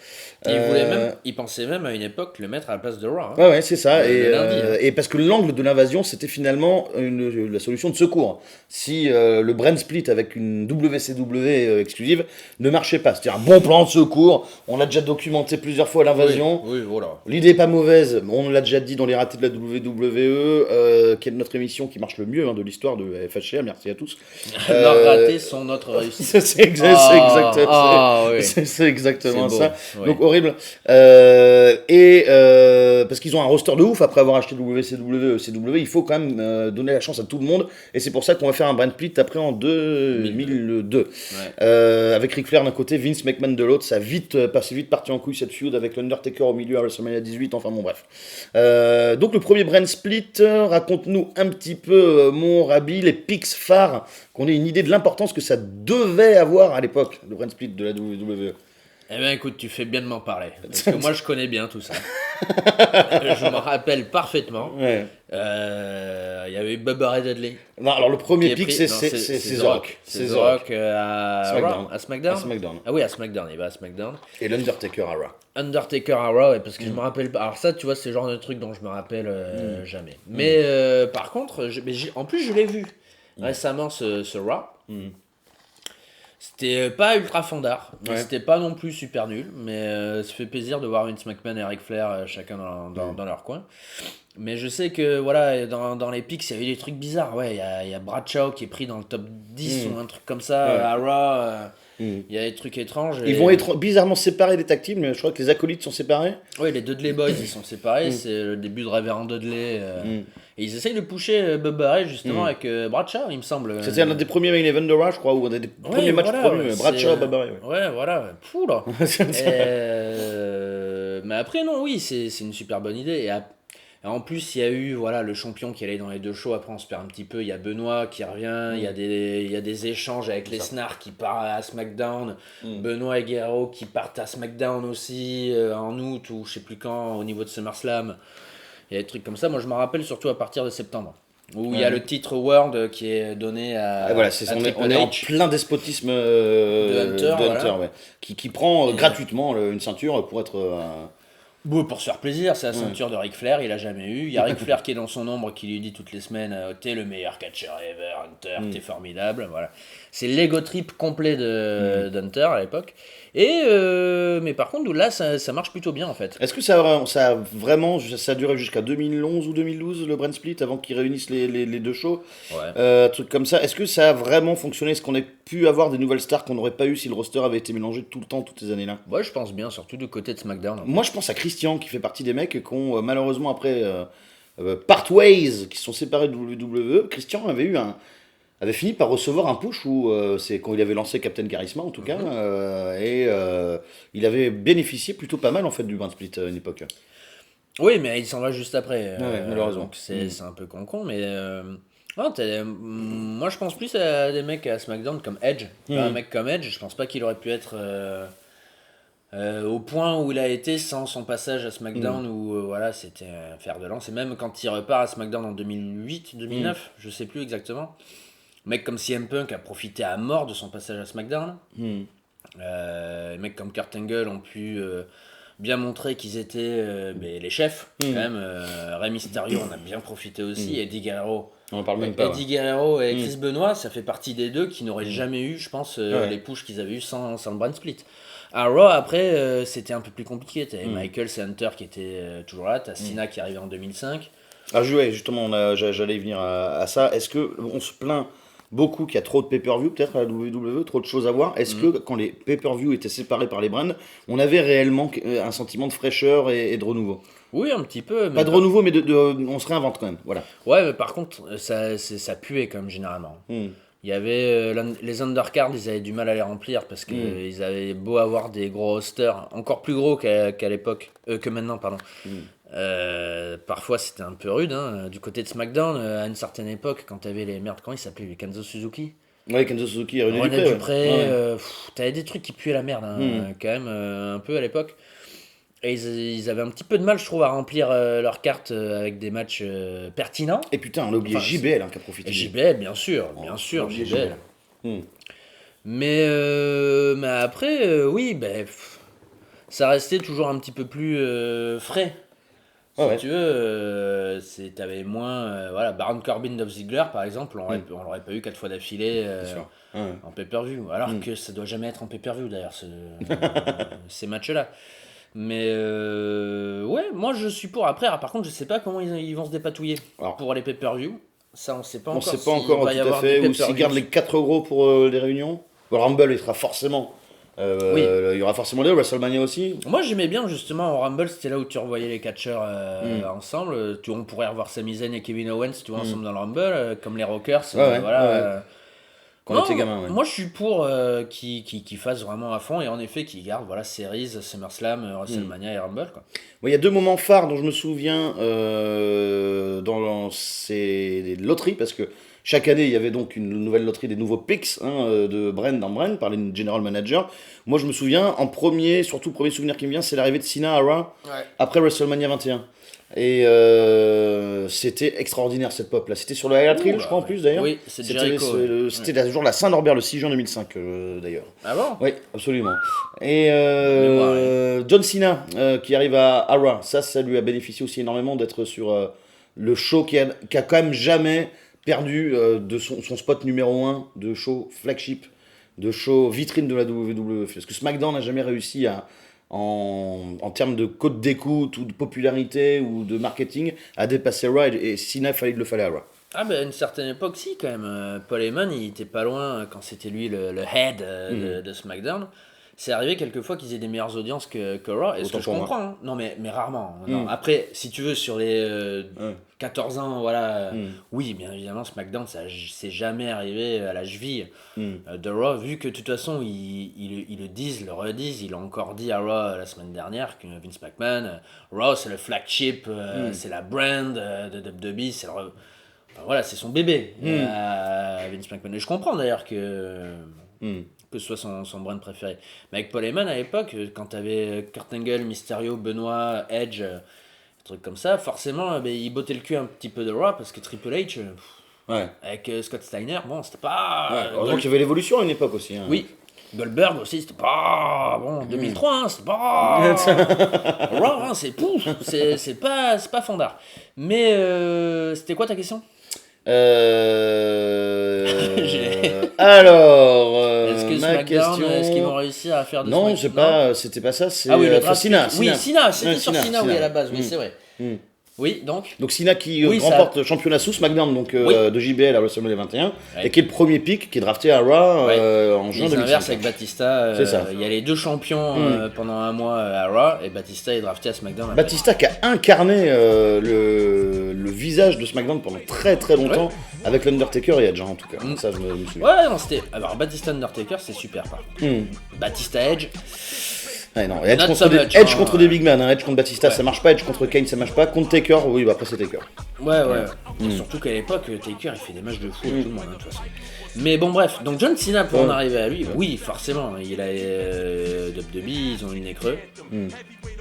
Il pensait même à une époque le mettre à la place de Raw. Ouais, c'est ça. Et parce que l'angle de l'invasion, c'était finalement la solution de secours. Si le brand split avec une WCW exclusive ne marchait pas, c'était un bon plan de secours. On l'a déjà documenté plusieurs fois l'invasion. Oui, voilà. L'idée est pas mauvaise. On l'a déjà dit dans les ratés de la WWE, qui est notre émission qui marche le mieux de l'histoire de FHCA. Merci à tous. Leurs ratés sont notre réussite. C'est exactement ça. Oui. Donc horrible. Parce qu'ils ont un roster de ouf après avoir acheté WCW, CW, il faut quand même donner la chance à tout le monde. Et c'est pour ça qu'on va faire un brand split après en 2002. Avec Ric Flair d'un côté, Vince McMahon de l'autre. Ça c'est vite parti en couille cette feud avec l'Undertaker au milieu à WrestleMania 18. Enfin bon, bref. Donc le premier brand split, raconte-nous un petit peu, mon Rabi, les pics phares, qu'on ait une idée de l'importance que ça devait avoir à l'époque, le brand split de la WWE. Eh bien écoute, tu fais bien de m'en parler, parce que moi je connais bien tout ça. Je m'en rappelle parfément. Il y avait eu Bubba Ray Dudley. Non, alors le premier pic c'est The Rock. C'est The Rock à SmackDown. Ah oui, à SmackDown, il va à SmackDown. Et l'Undertaker à Raw. Undertaker à Raw, parce que je me rappelle pas. Alors ça, tu vois, c'est le genre de truc dont je me rappelle jamais. Mais par contre, en plus je l'ai vu récemment ce Raw. C'était pas ultra fandard, mais c'était pas non plus super nul, mais ça fait plaisir de voir Vince McMahon et Ric Flair chacun dans leur coin. Mais je sais que voilà, dans les pics, il y a eu des trucs bizarres. Ouais, il y a Bradshaw qui est pris dans le top 10 ou un truc comme ça à Raw. Il y a des trucs étranges. Ils vont être bizarrement séparés des tag teams, mais je crois que les acolytes sont séparés. Oui, les Dudley Boys ils sont séparés, c'est le début de Révérend Dudley. Et ils essayent de pusher Bubba Ray justement avec Bradshaw, il me semble. C'était un des premiers main events de Raw, je crois, ou un des premiers matchs promus. Bradshaw, Bubba Ray. Ouais, voilà. Fou là. Mais après, non, oui, c'est une super bonne idée. Et en plus, il y a eu le champion qui allait dans les 2 shows. Après, on se perd un petit peu. Il y a Benoît qui revient. Il y a des échanges avec Lesnar qui part à SmackDown. Benoît et Guerrero qui partent à SmackDown aussi en août ou je sais plus quand au niveau de SummerSlam. Il y a des trucs comme ça. Moi, je me rappelle surtout à partir de septembre. Où il y a le titre World qui est donné à. Voilà, on est en plein despotisme de Hunter, qui prend gratuitement une ceinture pour être. Pour se faire plaisir, c'est la ceinture de Ric Flair, il a jamais eu. Il y a Ric Flair qui est dans son ombre qui lui dit toutes les semaines t'es le meilleur catcheur ever, Hunter, t'es formidable. Voilà. C'est l'ego trip complet d'Hunter à l'époque. Mais par contre, là, ça marche plutôt bien en fait. Est-ce que ça a duré jusqu'à 2011 ou 2012 le brand split avant qu'ils réunissent les 2 shows? Truc comme ça. Est-ce que ça a vraiment fonctionné? Est-ce qu'on a pu avoir des nouvelles stars qu'on n'aurait pas eu si le roster avait été mélangé tout le temps, toutes ces années-là? Ouais, je pense bien, surtout du côté de SmackDown. Moi, je pense à Christian qui fait partie des mecs qui ont malheureusement après part ways, qui sont séparés de WWE. Christian avait fini par recevoir un push c'est quand il avait lancé Captain Charisma en tout cas, il avait bénéficié plutôt pas mal en fait du brand split à une époque. Oui, mais il s'en va juste après. Malheureusement. Donc c'est un peu con, mais. Non, moi je pense plus à des mecs à SmackDown comme Edge. Un mec comme Edge, je pense pas qu'il aurait pu être au point où il a été sans son passage à SmackDown où voilà, c'était un fer de lance. Et même quand il repart à SmackDown en 2008, 2009, je sais plus exactement. Un mec comme CM Punk a profité à mort de son passage à SmackDown. Les mecs comme Kurt Angle ont pu bien montrer qu'ils étaient les chefs. Quand même, Rey Mysterio en a bien profité aussi. Eddie Guerrero. On en parle même pas. Eddie Guerrero et Chris Benoit, ça fait partie des deux qui n'auraient jamais eu, je pense, les pushs qu'ils avaient eu sans le brand split. À Raw, après, c'était un peu plus compliqué. T'avais Michael et Hunter qui étaient toujours là. T'as Cena qui arrivait en 2005. Ah, justement, j'allais y venir à ça. Est-ce qu'on se plaint beaucoup qu'il y a trop de pay-per-view, peut-être à la WWE, trop de choses à voir? Est-ce que quand les pay-per-view étaient séparés par les brands, on avait réellement un sentiment de fraîcheur et de renouveau? Oui, un petit peu. Pas de renouveau, mais on se réinvente quand même. Voilà. Ouais, mais par contre, ça puait quand même généralement. Il y avait les undercards, ils avaient du mal à les remplir parce qu'ils avaient beau avoir des gros rosters encore plus gros qu'à l'époque, que maintenant, pardon. Parfois c'était un peu rude, hein. Du côté de SmackDown, à une certaine époque, quand t'avais les merdes, comment ils s'appelaient, les Kenzo Suzuki. Ouais, Kenzo Suzuki et René Dupré. T'avais des trucs qui puaient la merde, quand même, un peu à l'époque. Et ils avaient un petit peu de mal, je trouve, à remplir leurs cartes avec des matchs pertinents. Et putain, on a oublié JBL qui a profité. JBL, bien sûr, JBL. Mais après, oui, ça restait toujours un petit peu plus frais. Si tu veux, t'avais moins. Voilà, Baron Corbin, Dolph Ziggler, par exemple, on l'aurait pas eu 4 fois d'affilée en pay-per-view. Alors que ça doit jamais être en pay-per-view d'ailleurs, ces matchs-là. Mais ouais, moi je suis pour. Après, par contre, je sais pas comment ils vont se dépatouiller pour les pay-per-view. Ça, on sait pas encore. On sait pas encore tout à fait. Ou s'ils gardent les 4 gros pour les réunions. Le Rumble, il sera forcément. Il y aura forcément les WrestleMania aussi. Moi j'aimais bien justement au Rumble, c'était là où tu revoyais les catcheurs ensemble. On pourrait revoir Sami Zayn et Kevin Owens ensemble dans le Rumble, comme les Rockers. Quand on était gamin. Moi je suis pour qu'ils fassent vraiment à fond et en effet qu'ils gardent Series, SummerSlam, WrestleMania et Rumble. Il y a 2 moments phares dont je me souviens dans ces loteries, parce que chaque année, il y avait donc une nouvelle loterie, des nouveaux picks de brand en brand par les general managers. Moi, je me souviens, premier souvenir qui me vient, c'est l'arrivée de Cena à Raw après WrestleMania 21. Et c'était extraordinaire cette pop là. C'était sur le Highlight Reel, je crois en plus d'ailleurs. Oui, c'était Jericho. C'était le jour de la Saint-Norbert, le 6 juin 2005 d'ailleurs. Ah bon? Oui, absolument. Et John Cena qui arrive à Raw, ça lui a bénéficié aussi énormément d'être sur le show qui a quand même jamais perdu de son spot numéro 1 de show flagship, de show vitrine de la WWE. Parce que SmackDown n'a jamais réussi en termes de code d'écoute ou de popularité ou de marketing à dépasser Raw, et Cena, il le fallait à Raw. Ah à une certaine époque si quand même. Paul Heyman il était pas loin quand c'était lui le head de SmackDown. C'est arrivé quelquefois qu'ils aient des meilleures audiences que Raw, et ce que je comprends. Hein. Non, mais rarement. Non. Après, si tu veux, sur les 14 ans, voilà, oui, bien évidemment, SmackDown, ça c'est jamais arrivé à la cheville de Raw, vu que de toute façon, ils le disent, le redisent, ils l'ont encore dit à Raw la semaine dernière, que Vince McMahon, Raw, c'est le flagship, c'est la brand de WWE, c'est voilà, c'est son bébé, Vince McMahon. Et je comprends d'ailleurs que ce soit son brand préféré. Mais avec Paul Heyman à l'époque, quand t'avais Kurt Angle, Mysterio, Benoit, Edge, des trucs comme ça, forcément, il bottait le cul un petit peu de Raw parce que Triple H, avec Scott Steiner, bon, c'était pas. Heureusement qu'il y avait l'évolution à une époque aussi. Hein. Oui. Goldberg aussi, c'était pas. Bon, 2003, c'était pas. Raw, c'est pouf, c'est pas fandard. Mais c'était quoi ta question? Alors, est-ce que ma question... est-ce qu'ils vont réussir à faire de Non, c'était pas ça, c'est le Cena. Oui, Cena, c'était sur Cena, oui, à la base, oui, c'est vrai. Oui, donc Cena qui remporte le championnat sous SmackDown de JBL à WrestleMania 21 et qui est le premier pick qui est drafté à Raw en juin 2005. Inverse avec Batista, c'est ça. Il y a les deux champions pendant un mois à Raw et Batista est drafté à SmackDown. Batista qui a incarné le visage de SmackDown pendant très très longtemps avec l'Undertaker et Edge en tout cas. Ça je me souviens. Ouais, non, c'était. Alors Batista Undertaker c'est super par contre. Batista Edge. Ouais, non. Edge, Not contre, so des, much, Edge hein. contre des big man, hein. Edge contre Batista Ouais. ça marche pas, Edge contre Kane ça marche pas, contre Taker, oui, bah après c'est Taker. Ouais. Surtout qu'à l'époque, Taker, il fait des matchs de fou avec tout le monde, hein, de toute façon. Mais bon, bref. Donc, John Cena, pour en arriver à lui, oui, forcément. Il a WWE, ils ont eu le nez creux.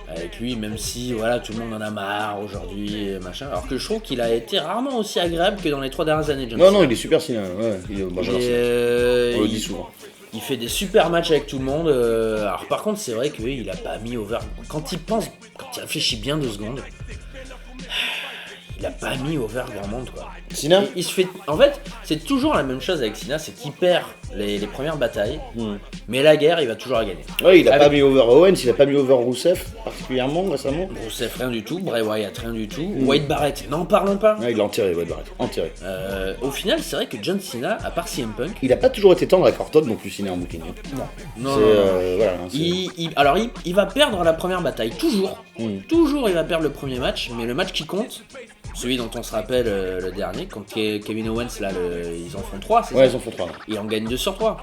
Avec lui, même si, voilà, tout le monde en a marre aujourd'hui, machin. Alors que je trouve qu'il a été rarement aussi agréable que dans les 3 dernières années, John Cena. Non, il est super Cena, ouais. J'adore Et, Cena. On le dit souvent. il fait des super matchs avec tout le monde. Alors par contre, c'est vrai qu'il a pas mis over. Quand il réfléchit bien 2 secondes, il a pas mis over grand monde, quoi. Cena Il se fait. En fait, c'est toujours la même chose avec Cena, c'est qu'il perd les premières batailles, mais la guerre, il va toujours la gagner. Ouais, il a Avec- pas mis over Owens, il a pas mis over Rousseff particulièrement récemment. Rusev, rien du tout. Bray Wyatt, rien du tout. Wade Barrett, n'en parlons pas. Ouais, il l'a enterré, ouais, Barrett, enterré. Au final, c'est vrai que John Cena, à part CM Punk, Il a pas toujours été tendre avec Orton non plus, Cena en booking. Hein. non, C'est, voilà, hein, c'est- il va perdre la première bataille, toujours. Toujours, il va perdre le premier match, mais le match qui compte, celui dont on se rappelle le dernier, quand Kevin Owens, là, ils en font 3, c'est Ouais, ça ils en font 3. Et on gagne 2 sur 3.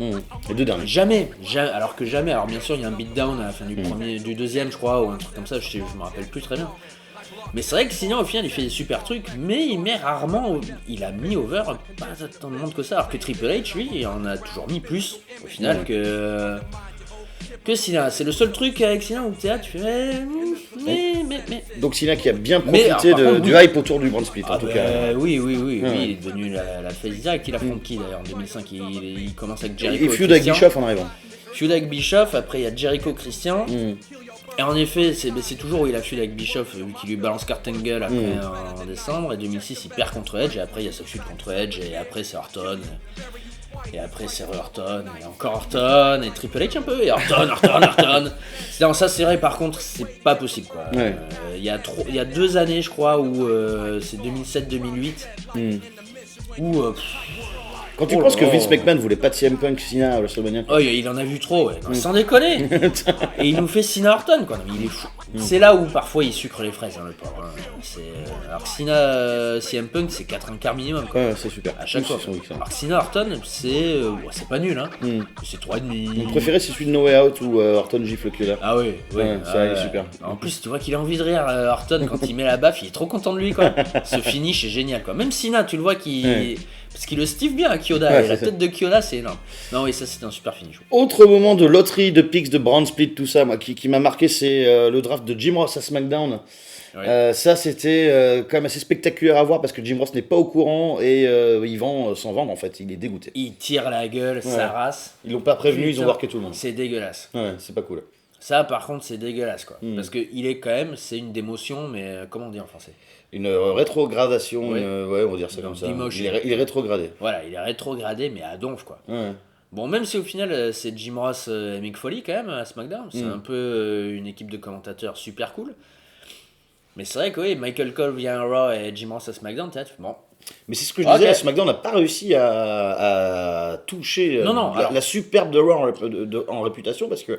Les 2 derniers. Jamais, alors que jamais. Alors bien sûr, il y a un beatdown à la fin du deuxième, je crois, ou un truc comme ça, je me rappelle plus très bien. Mais c'est vrai que sinon, au final, il fait des super trucs, mais il met rarement. Il a mis over pas tant de monde que ça, alors que Triple H, lui, il en a toujours mis plus, au final, que Cena. C'est le seul truc avec Cena où t'es là, tu fais. Mais. Donc Cena qui a bien Mais, profité alors, par contre, du hype autour du Brand Split en Ah tout bah, cas. oui, Ouais. il est devenu la face directe. Il affronte qui d'ailleurs en 2005 il commence avec Jericho. Et feud avec Christian. Bischoff en arrivant. Feud avec Bischoff, après il y a Jericho Christian. Et en effet, c'est toujours où il a feud avec Bischoff, vu qu'il lui balance Cartangle après en décembre. Et 2006, il perd contre Edge. Et après, il y a sa feud contre Edge. Et après, c'est Orton. Et après, c'est Orton. Et encore Orton. Et Triple H un peu. Et Orton. Non, ça, c'est vrai, par contre, c'est pas possible, quoi. Ouais. Il y a 2 années, je crois, où c'est 2007-2008. Où. Quand tu Oh penses là que là. Vince McMahon voulait pas de CM Punk Cena à WrestleMania. Oh, il en a vu trop, ouais. Non, sans déconner. Et il nous fait Cena Orton, quoi. Non, mais il est fou. C'est là où parfois il sucre les fraises, hein, le pauvre. Hein. Alors Cena, CM Punk, c'est 4 quarts minimum, quoi. Ouais, c'est super. À chaque fois. Ils sont excellents. Alors Cena Orton, c'est pas nul, hein. C'est 3,5. Mon préféré c'est celui de No Way Out où Orton gifle Killer. Ah oui, Ouais, ça, il est super. En plus, tu vois qu'il a envie de rire, Orton, quand il met la baffe, il est trop content de lui, quoi. Ce finish est génial, quoi. Même Cena, tu le vois qu'il. Ouais. Parce qu'il le Steve bien à Kyoda, Ouais, et la c'est tête de Kyoda, c'est énorme. Non, oui, ça, c'était un super finish. Autre moment de loterie, de picks, de brand split, tout ça, moi, qui m'a marqué, c'est le draft de Jim Ross à SmackDown. Ouais. Ça, c'était quand même assez spectaculaire à voir parce que Jim Ross n'est pas au courant et il vend sans vendre en fait. Il est dégoûté. Il tire la gueule, sa race. Ils l'ont pas prévenu, ils ont Putain, worké tout le monde. C'est dégueulasse. Ouais, c'est pas cool. Ça, par contre, c'est dégueulasse, quoi. Parce que il est quand même, c'est une démotion, mais comment on dit en français? Une rétrogradation, Ouais. Ouais, on va dire ça comme ça. Demotion. Il est rétrogradé. Voilà, il est rétrogradé, mais à donf, quoi. Ouais. Bon, même si au final, c'est Jim Ross et Mick Foley, quand même, à SmackDown. C'est un peu une équipe de commentateurs super cool. Mais c'est vrai que oui, Michael Cole vient à Raw et Jim Ross à SmackDown, t'as bon. Mais c'est ce que je Ok. disais, SmackDown n'a pas réussi à toucher Non, alors- la superbe de Raw en réputation parce que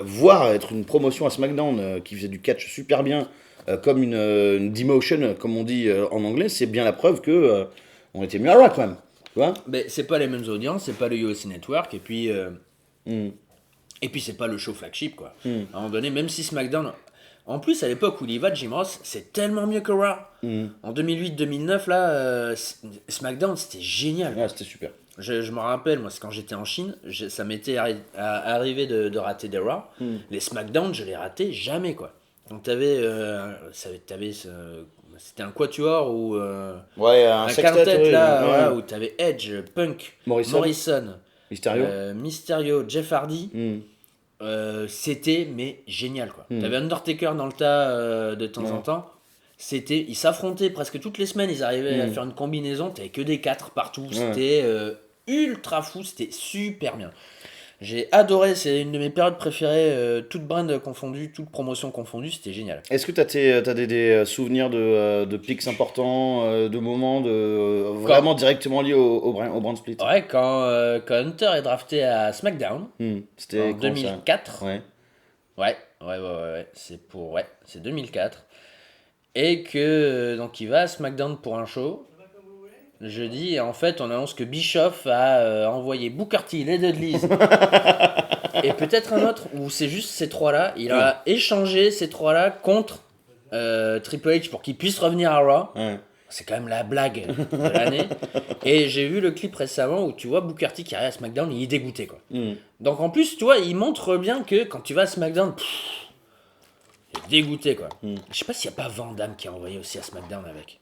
voir être une promotion à SmackDown qui faisait du catch super bien, comme une demotion, comme on dit en anglais, c'est bien la preuve que on était mieux à Raw quand même. Tu vois. Mais c'est pas les mêmes audiences, c'est pas le UFC Network, et puis. Et puis c'est pas le show flagship, quoi. À un moment donné, même si SmackDown. En plus, à l'époque où il y va, Jim Ross, c'est tellement mieux que Raw. En 2008-2009, là, SmackDown, c'était génial. Ouais, c'était super. Je me rappelle, moi, c'est quand j'étais en Chine, ça m'était arrivé de rater des Raw. Les SmackDown, je les ratais jamais, quoi. Donc c'était un quatuor ou Ouais, un sextet, quintet, ouais, là, ouais. voilà, où t'avais Edge, Punk, Morrison. Mysterio. Mysterio, Jeff Hardy. C'était mais génial, quoi. T'avais Undertaker dans le tas de temps en temps. Ils s'affrontaient presque toutes les semaines, ils arrivaient à faire une combinaison, t'avais que des 4 partout, c'était ultra fou, c'était super bien. J'ai adoré, c'est une de mes périodes préférées, toutes brand confondues, toutes promotions confondues, c'était génial. Est-ce que t'as des souvenirs de pics importants, de moments vraiment directement liés au brand split? Ouais, quand Hunter est drafté à SmackDown, C'était en quand, 2004, ça ouais, c'est 2004. Et que donc il va à SmackDown pour un show. jeudi, et en fait, on annonce que Bischoff a envoyé Booker T, les Dudleys, et peut-être un autre, où c'est juste ces trois-là. Il a échangé ces trois-là contre Triple H pour qu'ils puissent revenir à Raw. C'est quand même la blague de l'année. Et j'ai vu le clip récemment où tu vois Booker T qui arrive à SmackDown, il est dégoûté, quoi. Donc en plus, tu vois, il montre bien que quand tu vas à SmackDown, il est dégoûté, quoi. Je sais pas s'il n'y a pas Van Damme qui a envoyé aussi à SmackDown avec.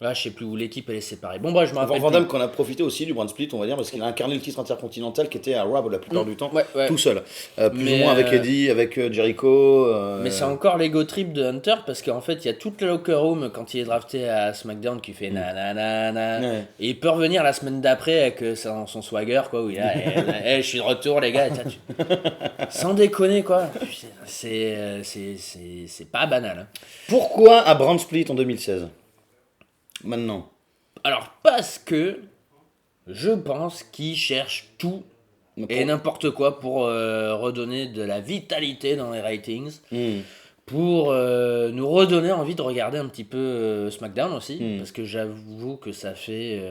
Là, je sais plus où l'équipe elle est séparée. Bon, bref, je me rappelle. Van Damme qu'on a profité aussi du brand split, on va dire, parce qu'il a incarné le titre intercontinental qui était à Raw la plupart du temps, tout seul. Plus ou moins avec Eddie, avec Jericho. Mais c'est encore l'ego trip de Hunter parce qu'en fait, il y a toute la locker room quand il est drafté à SmackDown qui fait nanana. Et il peut revenir la semaine d'après avec son swagger, quoi, où il a je suis de retour, les gars. Sans déconner, quoi. C'est pas banal. Hein. Pourquoi un brand split en 2016 maintenant? Alors, parce que je pense qu'ils cherchent tout et n'importe quoi pour redonner de la vitalité dans les ratings, pour nous redonner envie de regarder un petit peu SmackDown aussi, parce que j'avoue que ça fait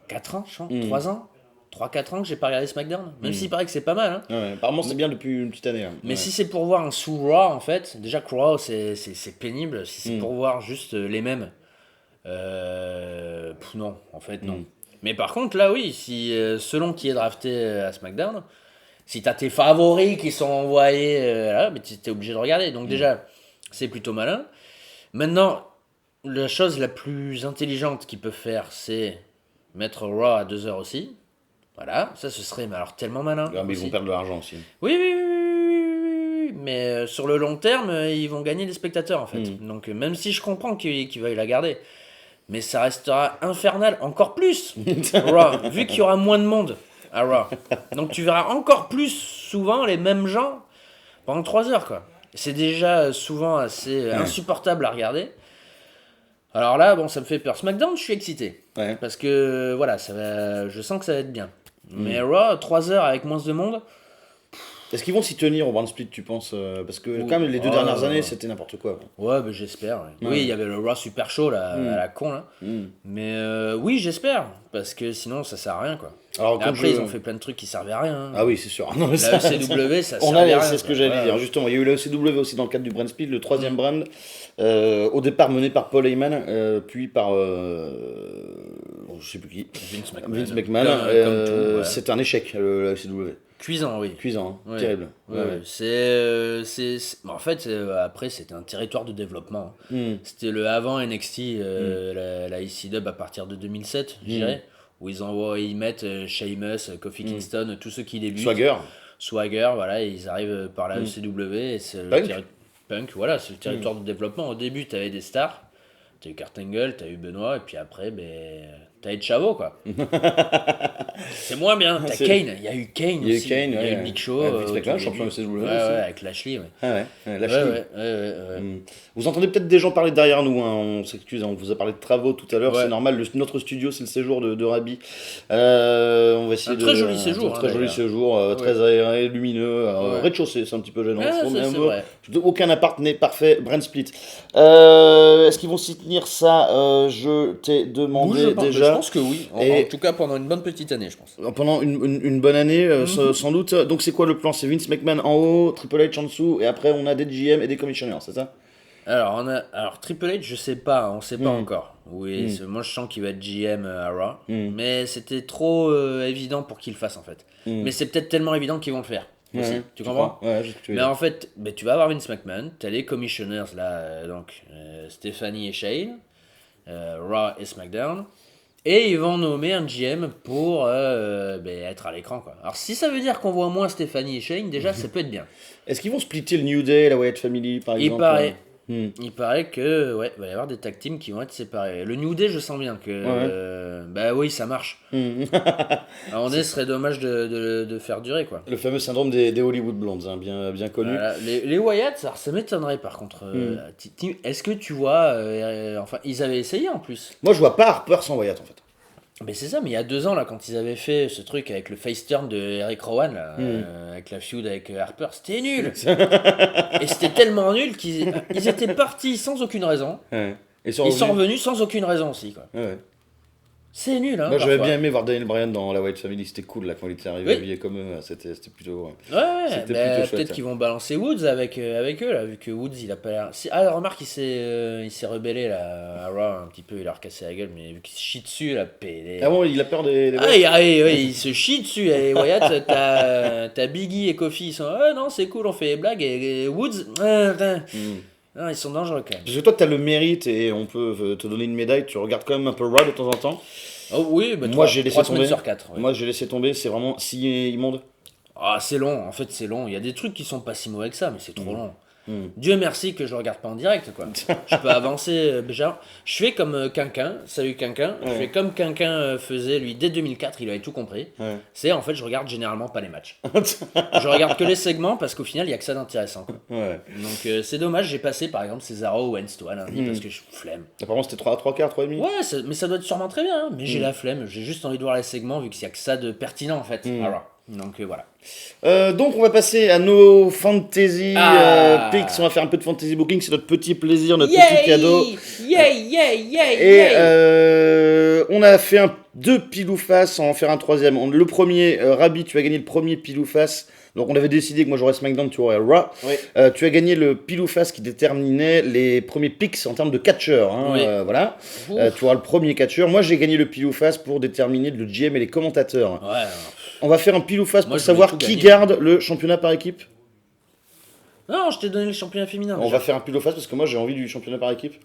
4 ans, je crois, 3 ans 3-4 ans que j'ai pas regardé SmackDown, même s'il paraît que c'est pas mal. Hein. Ouais, apparemment c'est bien depuis une petite année. Hein. Mais si c'est pour voir un sous Raw, en fait, déjà que Raw c'est pénible, si c'est pour voir juste les mêmes, non, en fait non. Mais par contre là oui, si selon qui est drafté à SmackDown, si t'as tes favoris qui sont envoyés là, mais t'es obligé de regarder. Donc déjà c'est plutôt malin. Maintenant la chose la plus intelligente qu'ils peuvent faire, c'est mettre Raw à 2h aussi. Voilà, ça ce serait mais alors tellement malin. Ah, mais ils vont perdre de l'argent aussi. Oui, mais sur le long terme, ils vont gagner des spectateurs en fait. Donc même si je comprends qu'ils veuillent la garder, mais ça restera infernal encore plus Raw, vu qu'il y aura moins de monde à Raw. Donc tu verras encore plus souvent les mêmes gens pendant 3 heures, quoi. C'est déjà souvent assez insupportable à regarder. Alors là, bon, ça me fait peur. SmackDown, je suis excité. Parce que voilà, je sens que ça va être bien. Mais Raw, 3 heures avec moins de monde. Est-ce qu'ils vont s'y tenir au brand split, tu penses? Parce que quand même les 2 dernières années, c'était n'importe quoi. Ouais, bah, j'espère. Oui, il y avait le Raw Super Show là, à la con. Là. Mais oui, j'espère. Parce que sinon, ça sert à rien, quoi. Alors, après, ils ont fait plein de trucs qui servaient à rien. Hein. Ah oui, c'est sûr. Non, mais la ECW, ça servait à rien. C'est ce que j'allais dire. Justement, il y a eu la ECW aussi dans le cadre du brand split, le 3e brand. Au départ mené par Paul Heyman, puis par je sais plus qui. Vince McMahon. C'est un échec, la ECW. Cuisant, oui. Cuisant, hein. Terrible. En fait, après, c'était un territoire de développement. C'était le avant NXT, la ECW à partir de 2007, je dirais, où ils mettent Sheamus, Kofi Kingston, tous ceux qui débutent. Swagger, voilà, et ils arrivent par la ECW, et c'est le Punk, voilà, c'est le territoire de développement. Au début, tu avais des stars, tu as eu Kurt Angle, tu as eu Benoît, et puis après, t'as eu Chavo, quoi. C'est moins bien. T'as Kane, il y a eu Kane aussi. Il y a eu Big Show. Champion de CW. Avec Lashley. Lashley. Vous entendez peut-être des gens parler derrière nous, hein. On s'excuse, on vous a parlé de travaux tout à l'heure, c'est normal. Notre studio, c'est le séjour de Rabi. On va essayer très joli séjour. Très joli séjour, très aéré, lumineux. Rez-de-chaussée, c'est un petit peu gênant. Aucun appart n'est parfait. Brand split. Est-ce qu'ils vont s'y tenir ça? Je t'ai demandé déjà. Je pense que oui. En tout cas, pendant une bonne petite année, je pense. Pendant une bonne année, sans doute. Donc, c'est quoi le plan? C'est Vince McMahon en haut, Triple H en dessous, et après, on a des GM et des commissioners, c'est ça? Alors, Triple H, je sais pas, on sait pas encore. Oui, moi, je sens qu'il va être GM à Raw, mais c'était trop évident pour qu'il le fasse, en fait. Mais c'est peut-être tellement évident qu'ils vont le faire. Aussi, tu comprends? Mais en fait, tu vas avoir Vince McMahon, t'as les commissioners là, donc Stephanie et Shane, Raw et SmackDown. Et ils vont nommer un GM pour être à l'écran, quoi. Alors si ça veut dire qu'on voit moins Stephanie et Shane, déjà ça peut être bien. Est-ce qu'ils vont splitter le New Day, la Wyatt Family par exemple? Il paraît que il va y avoir des tag teams qui vont être séparés. Le New Day, je sens bien que oui, ça marche. Alors, ce serait dommage de faire durer, quoi. Le fameux syndrome des Hollywood Blondes, hein, bien connu. Les Wyatt, ça m'étonnerait par contre. Est-ce que tu vois enfin, ils avaient essayé en plus. Moi, je vois pas Harper sans Wyatt en fait. Mais c'est ça, mais il y a 2 ans, là, quand ils avaient fait ce truc avec le face turn de Eric Rowan, là, avec la feud avec Harper, c'était nul. Et c'était tellement nul qu'ils étaient partis sans aucune raison. Et Ils sont revenus sans aucune raison aussi, quoi. Ouais. C'est nul, hein. Moi, j'avais parfois. bien aimé voir Daniel Bryan dans la White Family, c'était cool là quand il était arrivé Oui. habillé comme eux, c'était plutôt. Ouais, C'était bah, plutôt chouette, peut-être hein. qu'ils vont balancer Woods avec eux, là, vu que Woods, il a pas l'air... Ah, remarque, il s'est rebellé, là, à Raw, un petit peu, il a recassé la gueule, mais vu qu'il se chie dessus, là, pédé. Ah bon, il a peur des. Il se chie dessus, et Wyatt, t'as Biggie et Kofi, ils sont, non, c'est cool, on fait des blagues, et Woods, putain. Non, ils sont dangereux, quand même. Parce que toi, t'as le mérite et on peut te donner une médaille, tu regardes quand même un peu Raw de temps en temps. Oh oui, bah, Moi, j'ai laissé 3 semaines tomber. sur 4. Moi, j'ai laissé tomber, c'est vraiment si immonde. Ah, c'est long, en fait, c'est long. Il y a des trucs qui sont pas si mauvais que ça, mais c'est trop long. Dieu merci que je le regarde pas en direct, quoi. Je peux avancer. Genre, je fais comme Quinquin, salut Quinquin. Je fais comme Quinquin faisait, lui, dès 2004, il avait tout compris. Ouais. C'est, en fait, je regarde généralement pas les matchs. Je regarde que les segments parce qu'au final, il y a que ça d'intéressant, quoi. Ouais. Donc, c'est dommage, j'ai passé par exemple Cesaro ou Ensto à lundi parce que je flemme. Apparemment, c'était 3 quarts, 3 et demi. Ouais, mais ça doit être sûrement très bien, hein. Mais j'ai la flemme, j'ai juste envie de voir les segments vu qu'il y a que ça de pertinent, en fait. Alors, donc, voilà. Donc, on va passer à nos fantasy picks. On va faire un peu de fantasy booking, c'est notre petit plaisir, notre petit cadeau. Et on a fait deux pile ou face, on va en faire un troisième. Le premier, Rabi, tu as gagné le premier pile ou face. Donc on avait décidé que moi j'aurais SmackDown, tu aurais Raw. Oui. Tu as gagné le pile ou face qui déterminait les premiers picks en termes de catcheurs. Hein, Oui. Voilà. Tu auras le premier catcheur. Moi j'ai gagné le pile ou face pour déterminer le GM et les commentateurs. Ouais. On va faire un pile ou face Moi, pour je savoir voulais tout qui gagner. garde le championnat par équipe. Non, je t'ai donné le championnat féminin. On déjà. va faire un pile ou face parce que moi j'ai envie du championnat par équipe.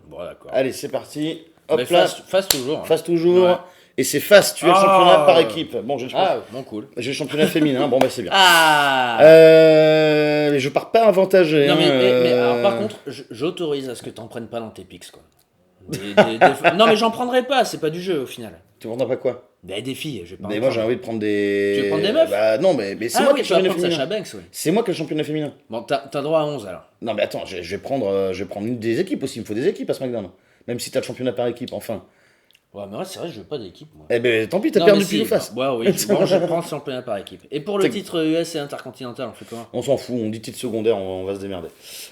Bon, d'accord. Allez, c'est parti. Hop Mais là. face toujours. hein. Face toujours. Ouais. Et c'est face, tu as le Ah. championnat par équipe. Bon, j'ai Bon, cool. le championnat féminin, bon bah c'est bien. Ah Mais je pars pas avantagé. Non, hein, mais alors, par contre, j'autorise à ce que t'en prennes pas dans tes picks, quoi. Non, mais j'en prendrai pas, c'est pas du jeu au final. Tu prendras pas quoi? Des filles, je vais pas. Mais en moi j'ai prendre. envie de prendre des. Tu veux prendre des meufs? Bah non, mais c'est Ah moi oui, qui tu ai vas le prendre championnat Sacha féminin. Banks, oui. C'est moi qui ai le championnat féminin. Bon, t'as droit à 11 alors. Non, mais attends, je vais prendre une des équipes aussi. Il me faut des équipes à SmackDown. Même si t'as le championnat par équipe, enfin. Ouais, mais ouais, c'est vrai, je veux pas d'équipe, moi. Eh ben tant pis, t'as Non, perdu mais pile ou face. Ouais, oui. Bon, je prends le championnat par équipe. Et pour le T'es- titre US et intercontinental, on fait comment? On s'en fout, on dit titre secondaire, on va se démerder.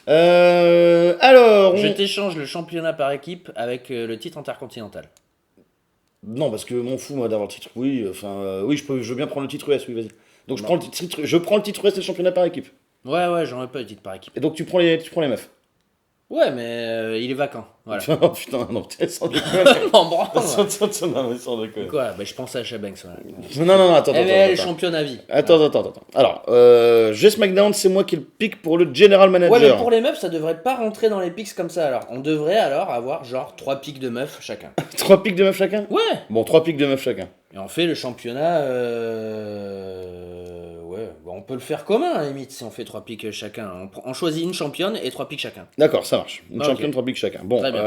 Alors. Je t'échange le championnat par équipe avec le titre intercontinental. Non, parce que m'en fous moi d'avoir le titre. Oui, enfin, oui, je veux bien prendre le titre US, oui, vas-y. Donc je prends le titre US et le championnat par équipe. Ouais, j'en ai pas le titre par équipe. Et donc tu prends les meufs. Ouais, mais il est vacant. Voilà. Oh putain, non, putain, sans déconner. M'en branle. Non, mais sans déconner. Quoi? Bah, je pense à Sacha Banks. Ouais. Non, attends. Eh, mais elle est attends. championne à vie. Attends. Alors, j'ai SmackDown, c'est moi qui le pique pour le General Manager. Ouais, mais pour les meufs, ça devrait pas rentrer dans les picks comme ça alors. On devrait alors avoir genre 3 picks de meufs chacun. 3 pics de meufs chacun. Ouais. Bon, 3 pics de meufs chacun. Et on fait le championnat. Ouais, bon, on peut le faire commun à la limite si on fait 3 picks chacun. On choisit une championne et 3 picks chacun. D'accord, ça marche. Une Ah, championne, ok. 3 pics chacun. Bon, Très bien.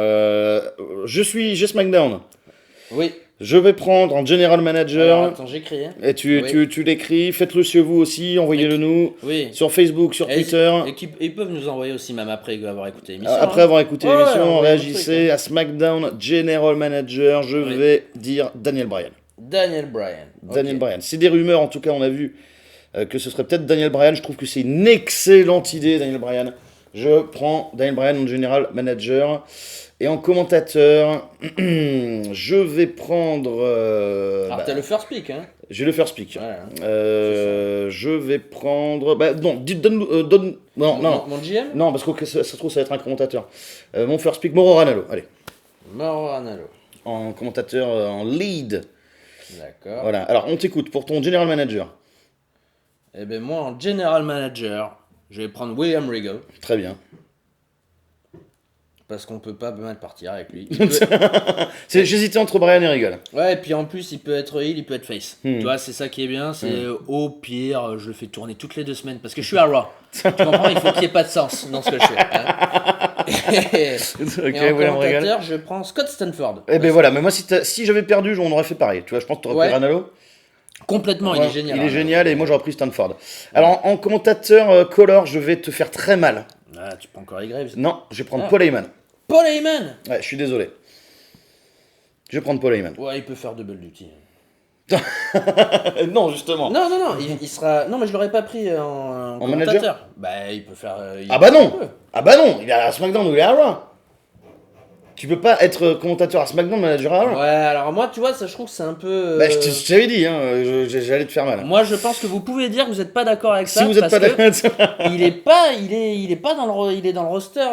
j'ai SmackDown. Oui. Je vais prendre en General Manager. Alors, attends, j'écris. Hein. Et tu l'écris, faites-le chez vous aussi, envoyez-le nous. Oui. Sur Facebook, sur Twitter. Et ils peuvent nous envoyer aussi, même après avoir écouté l'émission. Après hein. avoir écouté Ouais, l'émission, envoyez le réagissez truc, à SmackDown General Manager. Je Oui. vais dire Daniel Bryan. Daniel Bryan. Daniel Ok. Bryan. C'est des rumeurs, en tout cas, on a vu que ce serait peut-être Daniel Bryan. Je trouve que c'est une excellente idée, Daniel Bryan. Je prends Daniel Bryan en General Manager. Et en commentateur, je vais prendre. Alors, t'as le first pick, hein. J'ai le first pick. Voilà. Je vais prendre. Donne. Non. Mon GM. Non, parce que ça se trouve, ça va être un commentateur. Mon first pick, Mauro Ranallo. Allez. Mauro Ranallo. En commentateur, en lead. D'accord. Voilà. Alors, on t'écoute pour ton general manager. Eh ben moi, en general manager, je vais prendre William Regal. Très bien. Parce qu'on peut pas mal partir avec lui. J'hésitais entre Bryan et Regal. Ouais, et puis en plus, il peut être heel, il peut être face. Tu vois, c'est ça qui est bien. C'est au pire, je le fais tourner toutes les 2 semaines. Parce que je suis à Raw. Tu comprends? Il faut qu'il n'y ait pas de sens dans ce que je fais. Hein. Ok, Et en William Regal. commentateur, je prends Scott Stanford. Eh ben voilà, mais moi, si j'avais perdu, on aurait fait pareil. Tu vois, je pense que tu aurais Ouais. pris Ranallo. Complètement, il est génial. Il est génial et moi, j'aurais pris Stanford. Alors, en commentateur color, je vais te faire très mal. Ah, tu prends Corey Graves. Non, je vais prendre Ah. Paul Heyman. Paul Heyman. Ouais, je suis désolé. Je vais prendre Paul Heyman. Ouais, il peut faire double duty. Non, justement. Non, il sera. Non, mais je l'aurais pas pris en En commentateur. Bah, il peut faire. Ah bah non. Ah bah non, il est à SmackDown ou il est à Raw. Tu peux pas être commentateur à SmackDown, manager à Raw. Ouais, alors moi, tu vois, ça, je trouve que c'est un peu. Bah, je t'avais dit, hein, j'allais te faire mal. Moi, je pense que vous pouvez dire que vous n'êtes pas d'accord avec Si ça. vous êtes parce pas que d'accord. il est pas dans le roster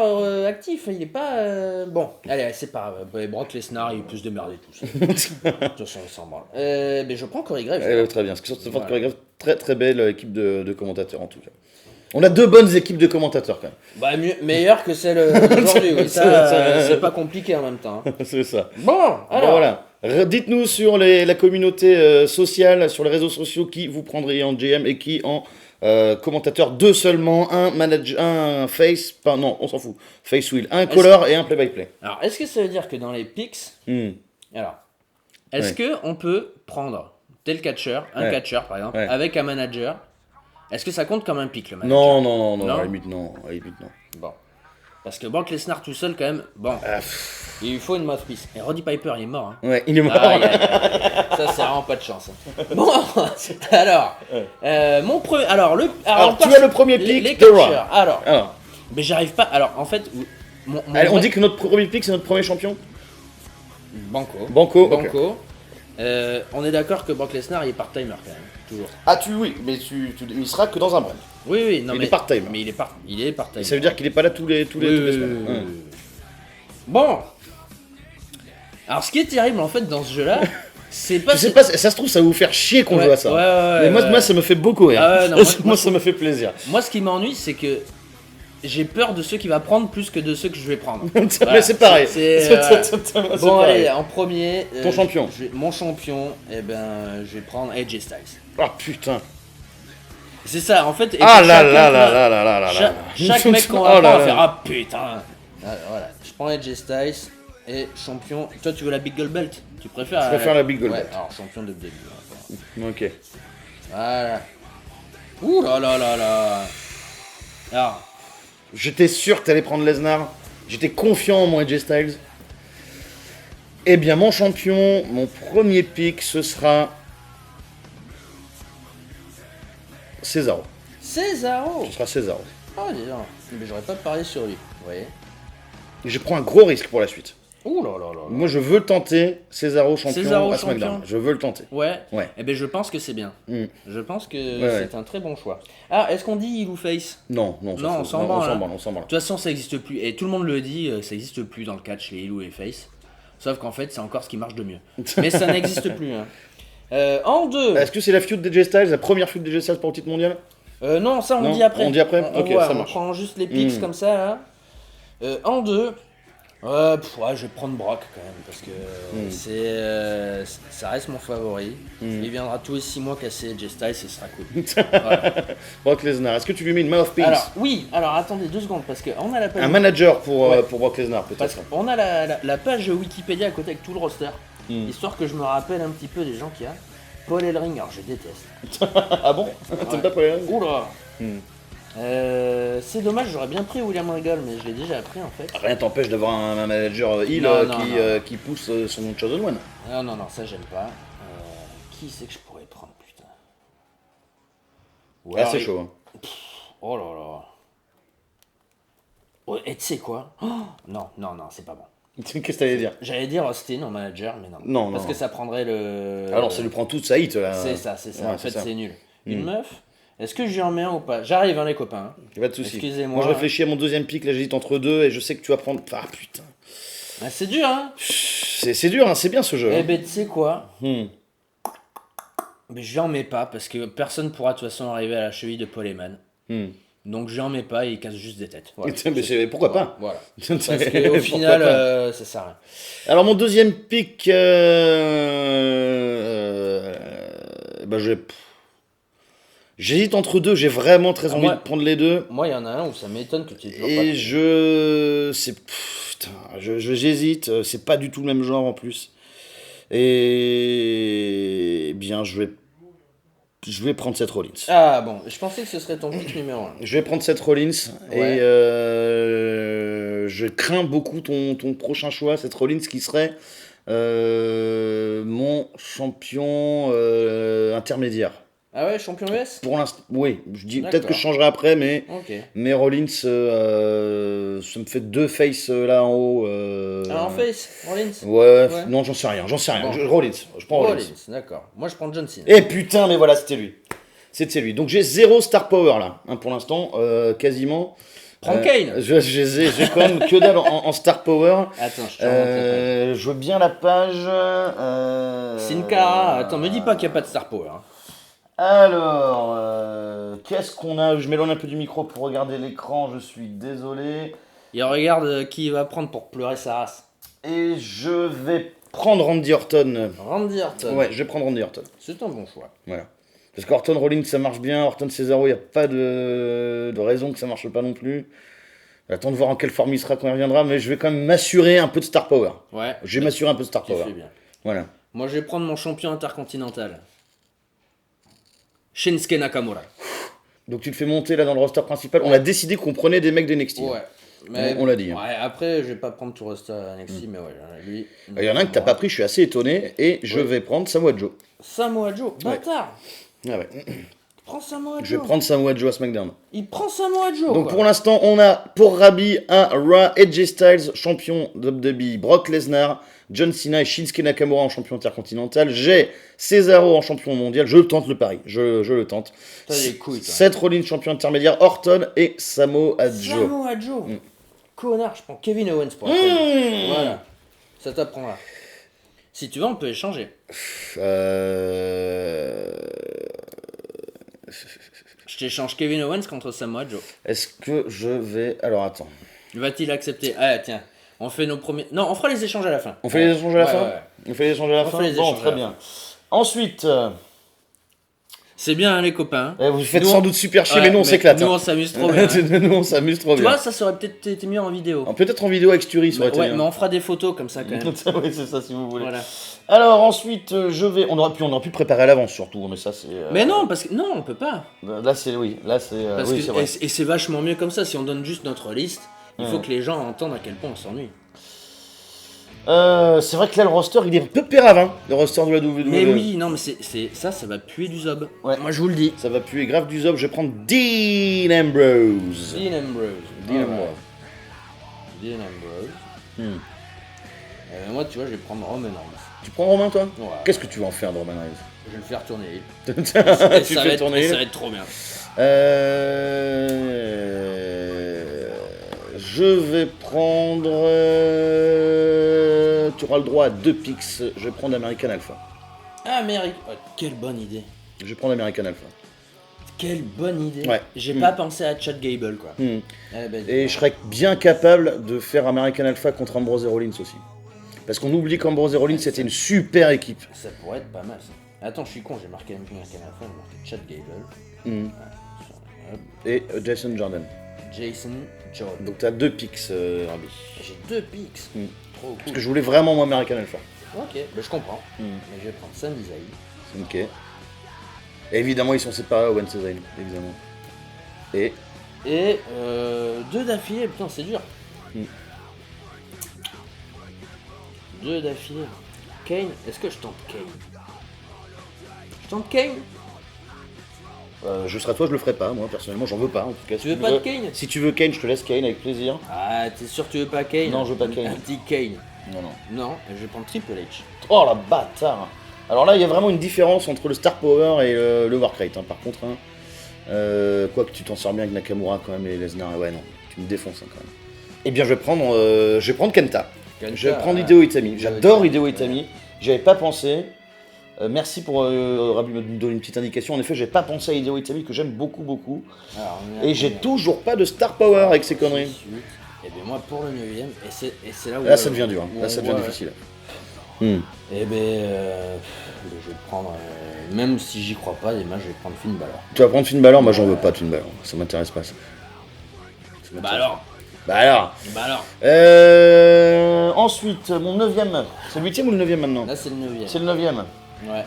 actif. Il est pas. Bon, allez, c'est pas grave. Brock Lesnar, il peut se démerder tout seul. De toute façon, il s'en branle. Mais je prends Corey Graves. Très bien, parce que sur cette forte chorégraphe, très très belle équipe de commentateurs en tout cas. On a 2 bonnes équipes de commentateurs quand Bah, meilleure que celle d'aujourd'hui. Oui, ça, c'est pas compliqué en même temps. même. C'est ça. Bon, alors. Bon, voilà. Dites-nous sur la communauté sociale, sur les réseaux sociaux, qui vous prendriez en GM et qui en commentateur. 2 seulement, un manager, un face, non, on s'en fout. Face wheel, un caller et un play-by-play. Alors, est-ce que ça veut dire que dans les picks, alors, est-ce que on peut prendre tel catcheur, un catcheur par exemple, avec un manager? Est-ce que ça compte comme un pick le manager? Non, à la limite non. Bon. Parce que Brock Lesnar tout seul quand même, bon, il lui faut une mouthpiece. Et Roddy Piper il est mort. Hein. Ouais, il est mort. Aïe. Ça c'est vraiment pas de chance. Hein. Bon, alors, mon premier, alors tu as le premier pick les de Raw. catcheurs. Alors, mais j'arrive pas. Alors en fait, Allez, on dit que notre premier pick c'est notre premier champion. Banco. Okay. On est d'accord que Brock Lesnar il est part-timer quand même, toujours. Ah oui, mais il sera que dans un brand. Oui, non, il est part-time. Mais il est part-time. Ça veut dire qu'il est pas là tous les semaines. Bon. Alors ce qui est terrible en fait dans ce jeu-là, c'est pas. Je sais pas, ça se trouve ça va vous faire chier qu'on joue à ça. Mais moi ça me fait beaucoup rire. Moi ça me fait plaisir. Moi ce qui m'ennuie c'est que j'ai peur de ceux qui va prendre plus que de ceux que je vais prendre. Mais c'est pareil. Bon allez, en premier. Ton champion. Mon champion, je vais prendre AJ Styles. Ah putain. C'est ça, en fait. Chaque mec qu'on va prendre va faire ah putain. Voilà, je prends AJ Styles et champion. Toi tu veux la Big Gold Belt? Tu préfères? Je préfère la Big Gold Belt. Belt. Alors champion de début. Ok. Voilà. Ouh là là là là. Alors. J'étais sûr que t'allais prendre Lesnar. J'étais confiant en mon AJ Styles. Eh bien, mon champion, mon premier pick, ce sera Cesaro. Cesaro. Ce sera Cesaro. Oh, dis donc. Mais j'aurais pas parié sur lui. Vous voyez. Et je prends un gros risque pour la suite. Ouh là là là. Moi, je veux tenter Cesaro champion à SmackDown. Champion. Je veux le tenter. Ouais. Ouais. Eh bien, je pense que c'est bien. Je pense que c'est un très bon choix. Ah, est-ce qu'on dit heel ou face? Non, on s'en branle. On s'en branle. De toute façon, ça n'existe plus. Et tout le monde le dit, ça n'existe plus dans le catch, les heel ou les face. Sauf qu'en fait, c'est encore ce qui marche de mieux. Mais ça n'existe plus. Hein. En 2. Est-ce que c'est la feud d'AJ Styles, la première feud d'AJ Styles pour le titre mondial? Non, ça on dit après. On dit après. Ok, ça on marche. prend juste les picks comme ça. Là. En 2. Je vais prendre Brock quand même parce que ça reste mon favori. Il viendra tous les 6 mois casser AJ Styles et ce sera cool. Voilà. Brock Lesnar, est-ce que tu lui mets une mouthpiece? Alors attendez 2 secondes parce qu'on a la page. Un manager pour Brock Lesnar peut-être. On a la page Wikipédia à côté avec tout le roster, histoire que je me rappelle un petit peu des gens qu'il y a. Paul Ellering, alors je déteste. Ah bon? T'aimes pas Paul Ellering? Oula. C'est dommage, j'aurais bien pris William Regal, mais je l'ai déjà pris en fait. Rien t'empêche d'avoir un manager heel qui pousse son Chosen One. Non, ça j'aime pas. Qui c'est que je pourrais prendre, putain? C'est chaud. Hein. Oh là là. Oh, et tu sais quoi? Non, c'est pas bon. Qu'est-ce que t'allais dire? J'allais dire Austin en manager, mais non. Parce que ça prendrait le. Alors ça lui prend toute sa hit là. C'est ça. Ouais, en fait, c'est nul. Une meuf? Est-ce que je lui en mets un ou pas? J'arrive, hein, les copains. Pas de soucis. Excusez-moi. Moi, je réfléchis à mon deuxième pick, là, j'hésite entre 2 et je sais que tu vas prendre. Ah putain. C'est dur, hein? C'est dur, hein, c'est bien ce jeu. Eh ben, tu sais quoi? Mais je lui en mets pas parce que personne pourra de toute façon arriver à la cheville de Paul Heyman. Donc je lui en mets pas et il casse juste des têtes. Voilà. Mais pourquoi pas? Voilà. Parce qu'au final, ça sert à rien. Alors mon deuxième pick, j'hésite entre 2, j'ai vraiment très envie de prendre les 2. Moi il y en a un où ça m'étonne que tu aies toujours pas. Et j'hésite, c'est pas du tout le même genre en plus. Et bien je vais prendre Seth Rollins. Ah bon, je pensais que ce serait ton pick numéro 1. Je vais prendre Seth Rollins et je crains beaucoup ton prochain choix, Seth Rollins qui serait mon champion intermédiaire. Ah ouais, champion US? Pour l'instant, oui. Je dis peut-être D'accord. que je changerai après, mais Ok. Rollins, ça me fait 2 faces là en haut. Ah, en face, Rollins? Ouais, Ouais. non, j'en sais rien. Bon. Rollins, je prends Rollins. Rollins, d'accord. Moi, je prends John Cena. Eh putain, mais voilà, c'était lui. C'était lui. Donc j'ai 0 star power là, hein, pour l'instant, quasiment. Prends Kane. J'ai quand même que dalle en star power. Attends, je te remonte Je veux bien la page. Sin Cara. Attends, me dis pas qu'il n'y a pas de Star Power. Hein. Alors, qu'est-ce qu'on a? Je m'éloigne un peu du micro pour regarder l'écran, je suis désolé. Et regarde qui il va prendre pour pleurer sa race. Et je vais prendre Randy Orton. Randy Orton. Ouais, je vais prendre Randy Orton. C'est un bon choix. Voilà. Parce qu'Orton Rollins ça marche bien, Orton Cesaro, il n'y a pas de raison que ça marche pas non plus. J'attends de voir en quelle forme il sera quand il reviendra, mais je vais quand même m'assurer un peu de star power. Ouais. Je vais m'assurer un peu de star Tu power. fais bien. Voilà. Moi, je vais prendre mon champion intercontinental. Shinsuke Nakamura. Donc tu le fais monter là dans le roster principal. On a décidé qu'on prenait des mecs d'NXT. Ouais. Mais, On l'a dit. Ouais, après, je vais pas prendre tout roster NXT, mais ouais, lui. Il y en a un que t'as pas pris, je suis assez étonné, et je vais prendre Samoa Joe. Samoa Joe, bâtard. Ah ouais. Prends Samoa Joe. Je vais prendre Samoa Joe à SmackDown. Il prend Samoa Joe. Donc quoi. pour l'instant, on a pour Rabi un Raw, AJ Styles, champion WWE, Brock Lesnar, John Cena et Shinsuke Nakamura en champion intercontinental. J'ai Cesaro en champion mondial. Je tente le pari. Je le tente. T'as des couilles, toi. Seth Rollins champion intermédiaire, Orton et Samoa Joe. Samoa Joe. Connard, je prends Kevin Owens pour la peine. Voilà. Ça t'apprendra. Si tu veux, on peut échanger. Je t'échange Kevin Owens contre Samoa Joe. Est-ce que je vais... Alors attends. Va-t-il accepter? Ah tiens, on fait nos premiers... Non, on fera les échanges à la fin. On fait les échanges à la fin ouais. On fait les échanges à la On fin fait les Bon, échanges à très la bien. Ensuite, C'est bien, hein, les copains. vous faites Nous, sans on- doute super chier, Ouais, mais nous on s'éclate. Nous, hein. on s'amuse trop bien. Nous on s'amuse trop Tu bien. vois, ça serait peut-être été mieux en vidéo. Peut-être en vidéo avec Sturi, ça aurait été Ouais, bien. mais on fera des photos comme ça quand même. Oui, c'est ça si vous voulez. Voilà. Alors ensuite, je vais. On aurait pu préparer à l'avance surtout, mais ça c'est. Mais non, parce que non, on peut pas. Là c'est oui, là c'est. Parce Oui, que, c'est vrai. et c'est vachement mieux comme ça. Si on donne juste notre liste, il faut que les gens entendent à quel point on s'ennuie. C'est vrai que là le roster il est un peu péravin, le roster de la WWE. Mais oui, non, mais ça va puer du zob. Ouais. Moi je vous le dis. Ça va puer grave du zob. Je vais prendre Dean Ambrose. Dean Ambrose. Dean Ambrose. Dean Ambrose. Hmm. Moi, tu vois, je vais prendre Roman Reigns. Tu prends Romain toi Ouais. Qu'est-ce que tu vas en faire de Roman Reigns? Je vais le faire tourner. Tu Et le fais tourner. ça va être trop bien. Je vais prendre. Tu auras le droit à 2 picks. Je vais prendre American Alpha. Amérique. Oh, quelle bonne idée. Je vais prendre American Alpha. Quelle bonne idée. Ouais. J'ai pas pensé à Chad Gable, quoi. Hmm. Eh ben, Et je serais bien capable de faire American Alpha contre Ambrose et Rollins aussi. Parce qu'on oublie qu'Ambrose et Rollins c'était une super équipe. ça pourrait être pas mal, ça. Attends, je suis con, j'ai marqué American Alpha, j'ai marqué Chad Gable. Hmm. Hop, Et Jason Jordan. Jason Jordan. Donc t'as 2 picks, Rabi. J'ai 2 picks. Hmm. Trop Parce cool. que je voulais vraiment moi American Alpha. Ok, ben je comprends. Hmm. Mais je vais prendre Sami Zayn. Ok. Et évidemment ils sont séparés à Owen Zayn, évidemment. Et Et 2 d'affilée, putain, c'est dur. Hmm. 2 d'affilée. Kane, est-ce que je tente Kane? Je tente Kane? je serai toi, je le ferai pas, moi personnellement, j'en veux pas en tout cas. Tu veux pas de Kane? Si tu veux Kane, je te laisse Kane avec plaisir. Ah, t'es sûr que tu veux pas Kane? Non, je veux pas Kane. Un petit Kane. Non, non. Non, je vais prendre Triple H. Oh la bâtard. Alors là, il y a vraiment une différence entre le Star Power et le Work Rate, hein, par contre. Hein. Quoique tu t'en sors bien avec Nakamura quand même et Lesnar. Ouais, non, tu me défonces hein, quand même. Eh bien, je vais prendre Kenta. Kenta, Je vais prendre ouais. Hideo Itami. Hideo J'adore Itami, Hideo Itami. J'y avais pas pensé. Merci pour Rabi me donner une petite indication. En effet, j'ai pas pensé à Hideo Itami que j'aime beaucoup, beaucoup. Alors, on est à Et j'ai combien? toujours pas de Star Power avec ces conneries. Et bien moi pour le 9ème, et c'est là où... Là, ça devient dur. Hein. où Là, on ça devient voit, difficile. Et ben je vais prendre, même si j'y crois pas, moi je vais prendre Finn Balor. Tu vas prendre Finn Balor? Moi, j'en veux pas de Finn Balor. Ça m'intéresse pas ça. Bah alors. Bah alors. Ensuite, mon 9ème. C'est le 8ème ou le 9ème maintenant? Là c'est le 9ème. C'est le 9ème. Ouais.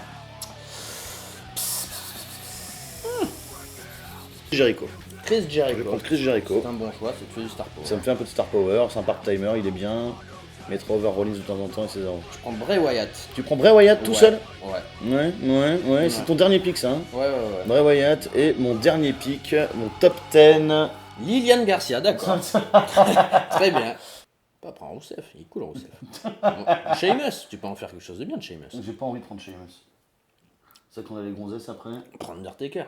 Jericho. Chris Je vais Jericho. prendre Chris Jericho. C'est un bon choix, c'est du Star Power. Ça me fait un peu de Star Power, c'est un part-timer, il est bien. mettra over Rollins de temps en temps et Cesaro. Je prends Bray Wyatt. Tu prends Bray Wyatt tout Ouais, seul? Ouais. Ouais. C'est ton dernier pick, ça. Hein. Ouais. Bray Wyatt et mon dernier pick, mon top 10. Liliane Garcia, d'accord. Très bien. Pas prendre Rousseff, il est cool Rousseff. Bon, Sheamus, tu peux en faire quelque chose de bien de Sheamus. J'ai pas envie de prendre Sheamus. C'est ça qu'on a les gonzesses après. Prendre Undertaker.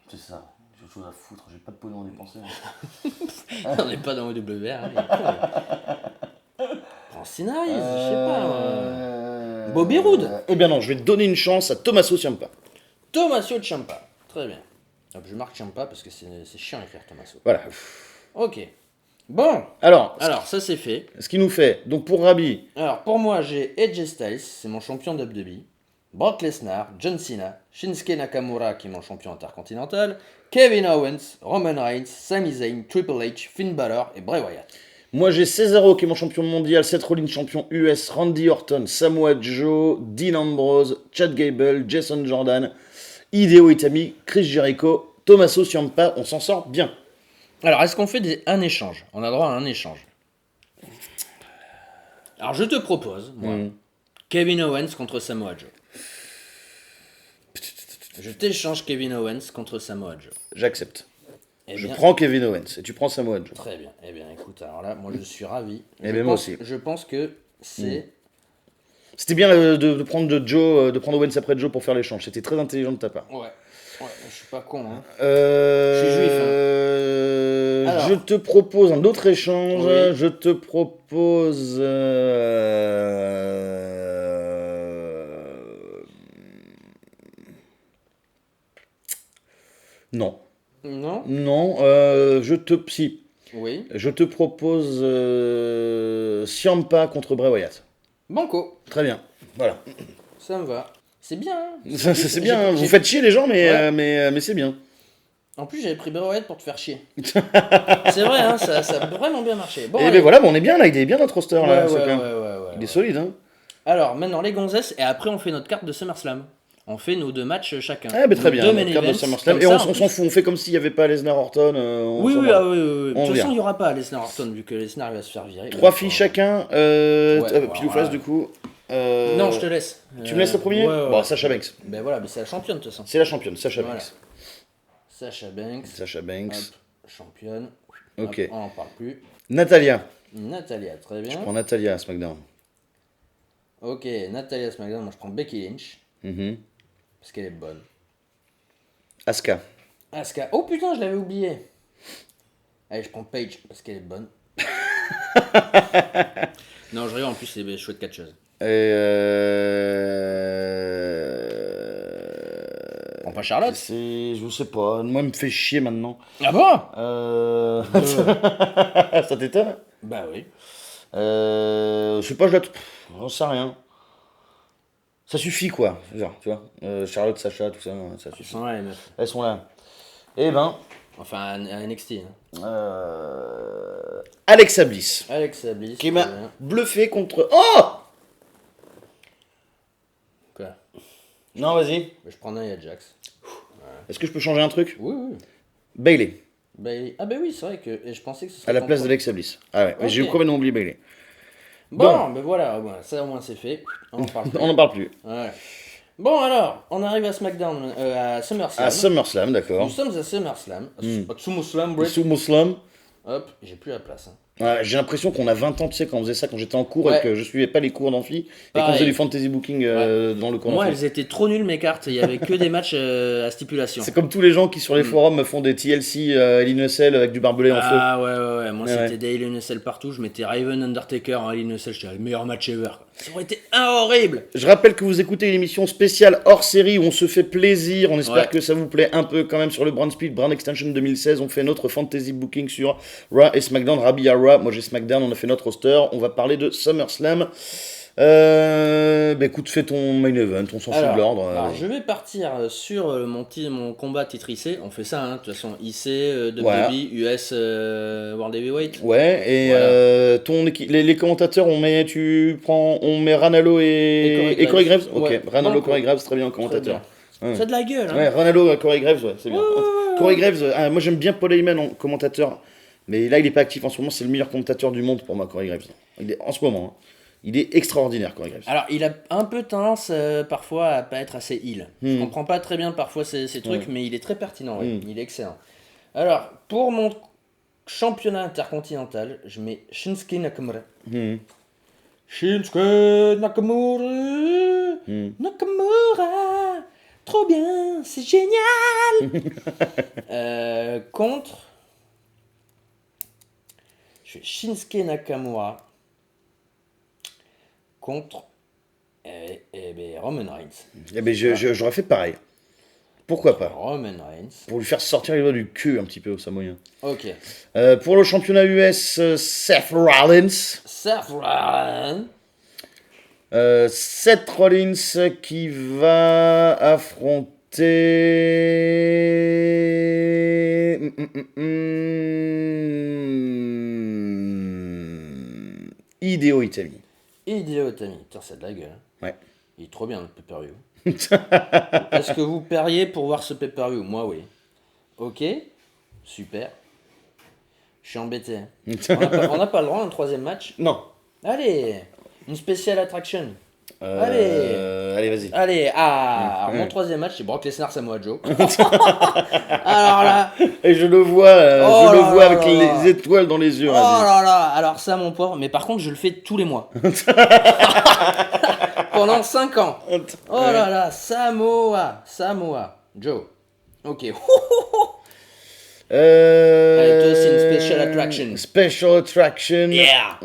C'est ça. J'ai autre chose à foutre, j'ai pas de pognon à dépenser. On n'est pas dans OWR. Prends Scénariste, je sais pas. Bobby Roode. Eh bien non, je vais te donner une chance à Tommaso Ciampa. Tommaso Ciampa. Très bien. Hop, je marque Ciampa parce que c'est chiant d'écrire Tommaso. Voilà. Ok. Bon. Alors, Ça c'est fait. ce qui nous fait, donc pour Rabi, Alors pour moi j'ai AJ Styles, c'est mon champion WWE. Brock Lesnar, John Cena, Shinsuke Nakamura qui est mon champion intercontinental, Kevin Owens, Roman Reigns, Sami Zayn, Triple H, Finn Balor et Bray Wyatt. moi j'ai Cesaro qui est mon champion mondial, Seth Rollins champion US, Randy Orton, Samoa Joe, Dean Ambrose, Chad Gable, Jason Jordan, Hideo Itami, Chris Jericho, Tommaso Ciampa, on s'en sort bien. Alors est-ce qu'on fait un échange? On a droit à un échange. Alors je te propose, moi, Kevin Owens contre Samoa Joe. Je t'échange Kevin Owens contre Samoa Joe. J'accepte. Eh Je bien, prends Kevin Owens et tu prends Samoa Joe. très bien. Eh bien, écoute, alors là, moi, je suis ravi. Eh bien, moi aussi. Je pense que c'est... C'était bien de prendre de prendre Owens après Joe pour faire l'échange. C'était très intelligent de ta part. Ouais, je suis pas con, hein. Je suis juif, Alors. Je te propose un autre échange. Oui. Je te propose. Non. Non? Non. Si. Oui. Je te propose Ciampa contre Bray Wyatt. Banco, Très bien. Voilà. ça me va. C'est bien, hein. C'est bien. Hein. Vous J'ai- faites chier les gens, mais, Ouais. mais c'est bien. En plus, j'avais pris Bray Wyatt pour te faire chier. C'est vrai, hein, ça a vraiment bien marché. Bon, Et allez. ben voilà, on est bien là. Il est bien notre roster là. Ouais, ce ouais, gars. ouais. Il est solide, hein. Alors, maintenant, les gonzesses, et après, on fait notre carte de SummerSlam. On fait nos 2 matchs chacun. Ah, ben très Nos bien. deux Notre main carte de events, SummerSlam. comme Et ça, on en s'en plus. fout. On fait comme s'il n'y avait pas Lesnar Orton. Oui. De On toute façon, vient. il n'y aura pas Lesnar Orton, vu que Lesnar il va se faire virer. 3 Donc, filles euh, chacun. Pile ou face du coup. Non, je te laisse. Tu me laisses le premier? Ouais. Bon, Sasha Banks. Ben voilà, mais c'est la championne de toute façon. C'est la championne, Sasha Voilà. Banks. Sasha Banks. Sasha Banks. Hop, championne. Ok. Hop, on n'en parle plus. Natalia. Natalia, très bien. Je prends Natalia à SmackDown. Ok, Natalia SmackDown, moi je prends Becky Lynch. Mhm. Parce qu'elle est bonne. Asuka. Asuka. Oh putain, je l'avais oublié. Allez, je prends Paige parce qu'elle est bonne. Non, je rigole, en plus, c'est des chouettes catcheuses. Et On prend pas Charlotte? je sais pas. Moi, il me fait chier maintenant. Ah bon? Ça t'étonne? Bah oui. Je sais pas, j'en sais rien. Ça suffit quoi, genre, tu vois. Charlotte, Sacha, tout ça, ça Ils suffit. sont là, les meufs. Elles sont là. Eh ben, Enfin, à NXT. Hein. Alexa Bliss, Alexa Bliss. qui m'a très bien. bluffé contre. Oh! Quoi? Non, vas-y. Bah, je prends Nia Jax. Est-ce que je peux changer un truc? Oui. Bailey, Ah bah oui, c'est vrai que et je pensais que ce serait à la ton place premier. d'Alexa Bliss. Ah ouais, Ok. j'ai complètement oublié Bailey. Bon, ben voilà, ça au moins c'est fait. On en parle plus. On n'en parle plus. Ouais. Bon alors, on arrive à SmackDown, à SummerSlam. À SummerSlam, d'accord. Nous sommes à SummerSlam. À SummerSlam, bref. Sous Muslim. Hop, j'ai plus la place. Hein. Ouais, j'ai l'impression qu'on a 20 ans, tu sais, quand on faisait ça, quand j'étais en cours Ouais. et que je suivais pas les cours d'amphi, et qu'on Pareil. faisait du fantasy booking dans le cours Moi, d'amphi. elles étaient trop nulles mes cartes. Il y avait que des matchs à stipulation. C'est comme tous les gens qui sur les forums font des TLC Hell in a Cell avec du barbelé en feu. Ah ouais. Moi, Ouais, c'était ouais. des Hell in a Cell partout. Je mettais Raven Undertaker en Hell in a Cell. J'étais le meilleur match ever. Ça aurait été horrible. Je rappelle que vous écoutez une émission spéciale hors série où on se fait plaisir. On espère Ouais. que ça vous plaît un peu quand même sur le Brand Split, Brand Extension 2016. On fait notre fantasy booking sur Raw et SmackDown. Rabi à Raw, moi j'ai SmackDown. On a fait notre roster. On va parler de SummerSlam. Bah écoute, fais ton main event. On s'en fout de l'ordre. alors, je vais partir sur mon combat titre IC. On fait ça, hein, de toute façon. IC, WWE, Voilà. US, World Heavyweight. Ouais, et Voilà. les commentateurs, on met Ranallo et Corey Graves. Ok, Ouais. Ranallo, Banco. Corey Graves, très bien en Très commentateur. bien. Ouais. Ça a de la gueule, hein. Ouais, Ranallo, Corey Graves, ouais, c'est bien. Corey Graves, moi j'aime bien Paul Heyman en commentateur. Mais là, il est pas actif en ce moment. C'est le meilleur commentateur du monde pour moi, Corey Graves. En ce moment, hein. Il est extraordinaire, Corey Graves. Alors, il a un peu tendance parfois à pas être assez heal. Je comprends pas très bien parfois ces trucs, mais il est très pertinent, ouais. Il est excellent. Alors, pour mon championnat intercontinental, je mets Shinsuke Nakamura. Shinsuke Nakamura, Nakamura, trop bien, c'est génial. Contre, je fais Shinsuke Nakamura contre Roman Reigns. Eh ben, j'aurais fait pareil. Pourquoi pas? Roman Reigns. Pour lui faire sortir les doigts du cul un petit peu au samoyen. Ok. Pour le championnat US, Seth Rollins. Seth Rollins. Seth Rollins qui va affronter Hideo Itami. Hideo Itami. Putain, c'est de la gueule. Ouais. Il est trop bien le pay-per-view. Est-ce que vous pariez pour voir ce pay-per-view? Moi, oui. Ok. Super. Je suis embêté. On n'a pas le droit à un troisième match? Non. Allez. Une spéciale attraction. Allez, vas-y. Allez, alors mon troisième match, c'est Brock Lesnar Samoa Joe. Alors là. Et je le vois, avec les étoiles dans les yeux. Oh là là, alors ça, mon pauvre, mais par contre, je le fais tous les mois. Pendant 5 ans. Oh là là, Samoa Joe. Ok. Allez, toi, c'est une special attraction. Special attraction. Yeah.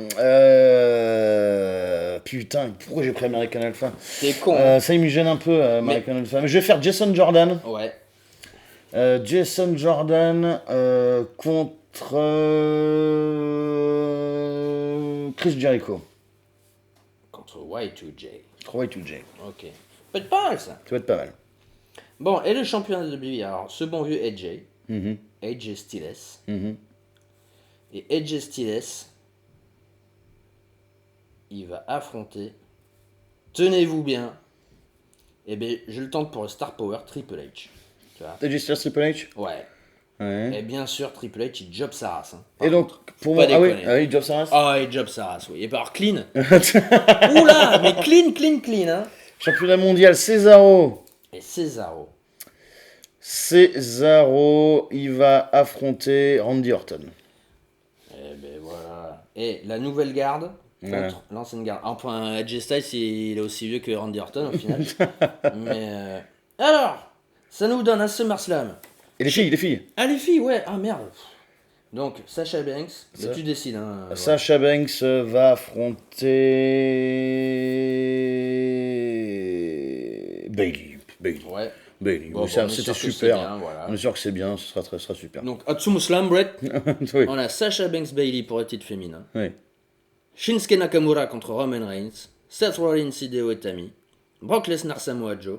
Putain, pourquoi j'ai pris American Alpha? T'es con. Ça, il me gêne un peu, American Alpha. Mais je vais faire Jason Jordan. Ouais. Jason Jordan contre Chris Jericho. Contre Y2J. Y2J. Ok. Peut être pas mal, ça. Ça va être pas mal. Bon, et le championnat de WWE, alors, ce bon vieux AJ. Mhm. AJ Styles. Mhm. Et AJ Styles, il va affronter, tenez-vous bien, et bien je le tente pour le Star Power Triple H. Tu vois? AJ Styles Triple H. Ouais. Ouais. Et bien sûr, Triple H, il job sa race. Hein. Et donc, pour pas moi, déconner. ah oui, Job Saras. Ah, il job sa race, oui. Et par clean. Oula, mais clean, hein. Championnat mondial, Cesaro. Et Cesaro. Cesaro, il va affronter Randy Orton. Et ben voilà. Et la nouvelle garde contre l'ancienne garde. Enfin, AJ Styles, il est aussi vieux que Randy Orton au final. Mais alors, ça nous donne un SummerSlam. Et les filles. Ah, les filles, ouais. Ah, merde. Donc, Sasha Banks, mais tu décides. Hein, Sasha Banks va affronter Bayley. Ouais. Bayley. Bon, C'était super. Bien, voilà. On est sûr que c'est bien, ce sera super. Donc, SummerSlam, Brett. Oui. On a Sasha Banks Bayley pour le titre féminin. Oui. Shinsuke Nakamura contre Roman Reigns. Seth Rollins Hideo Itami. Brock Lesnar Samoa Joe.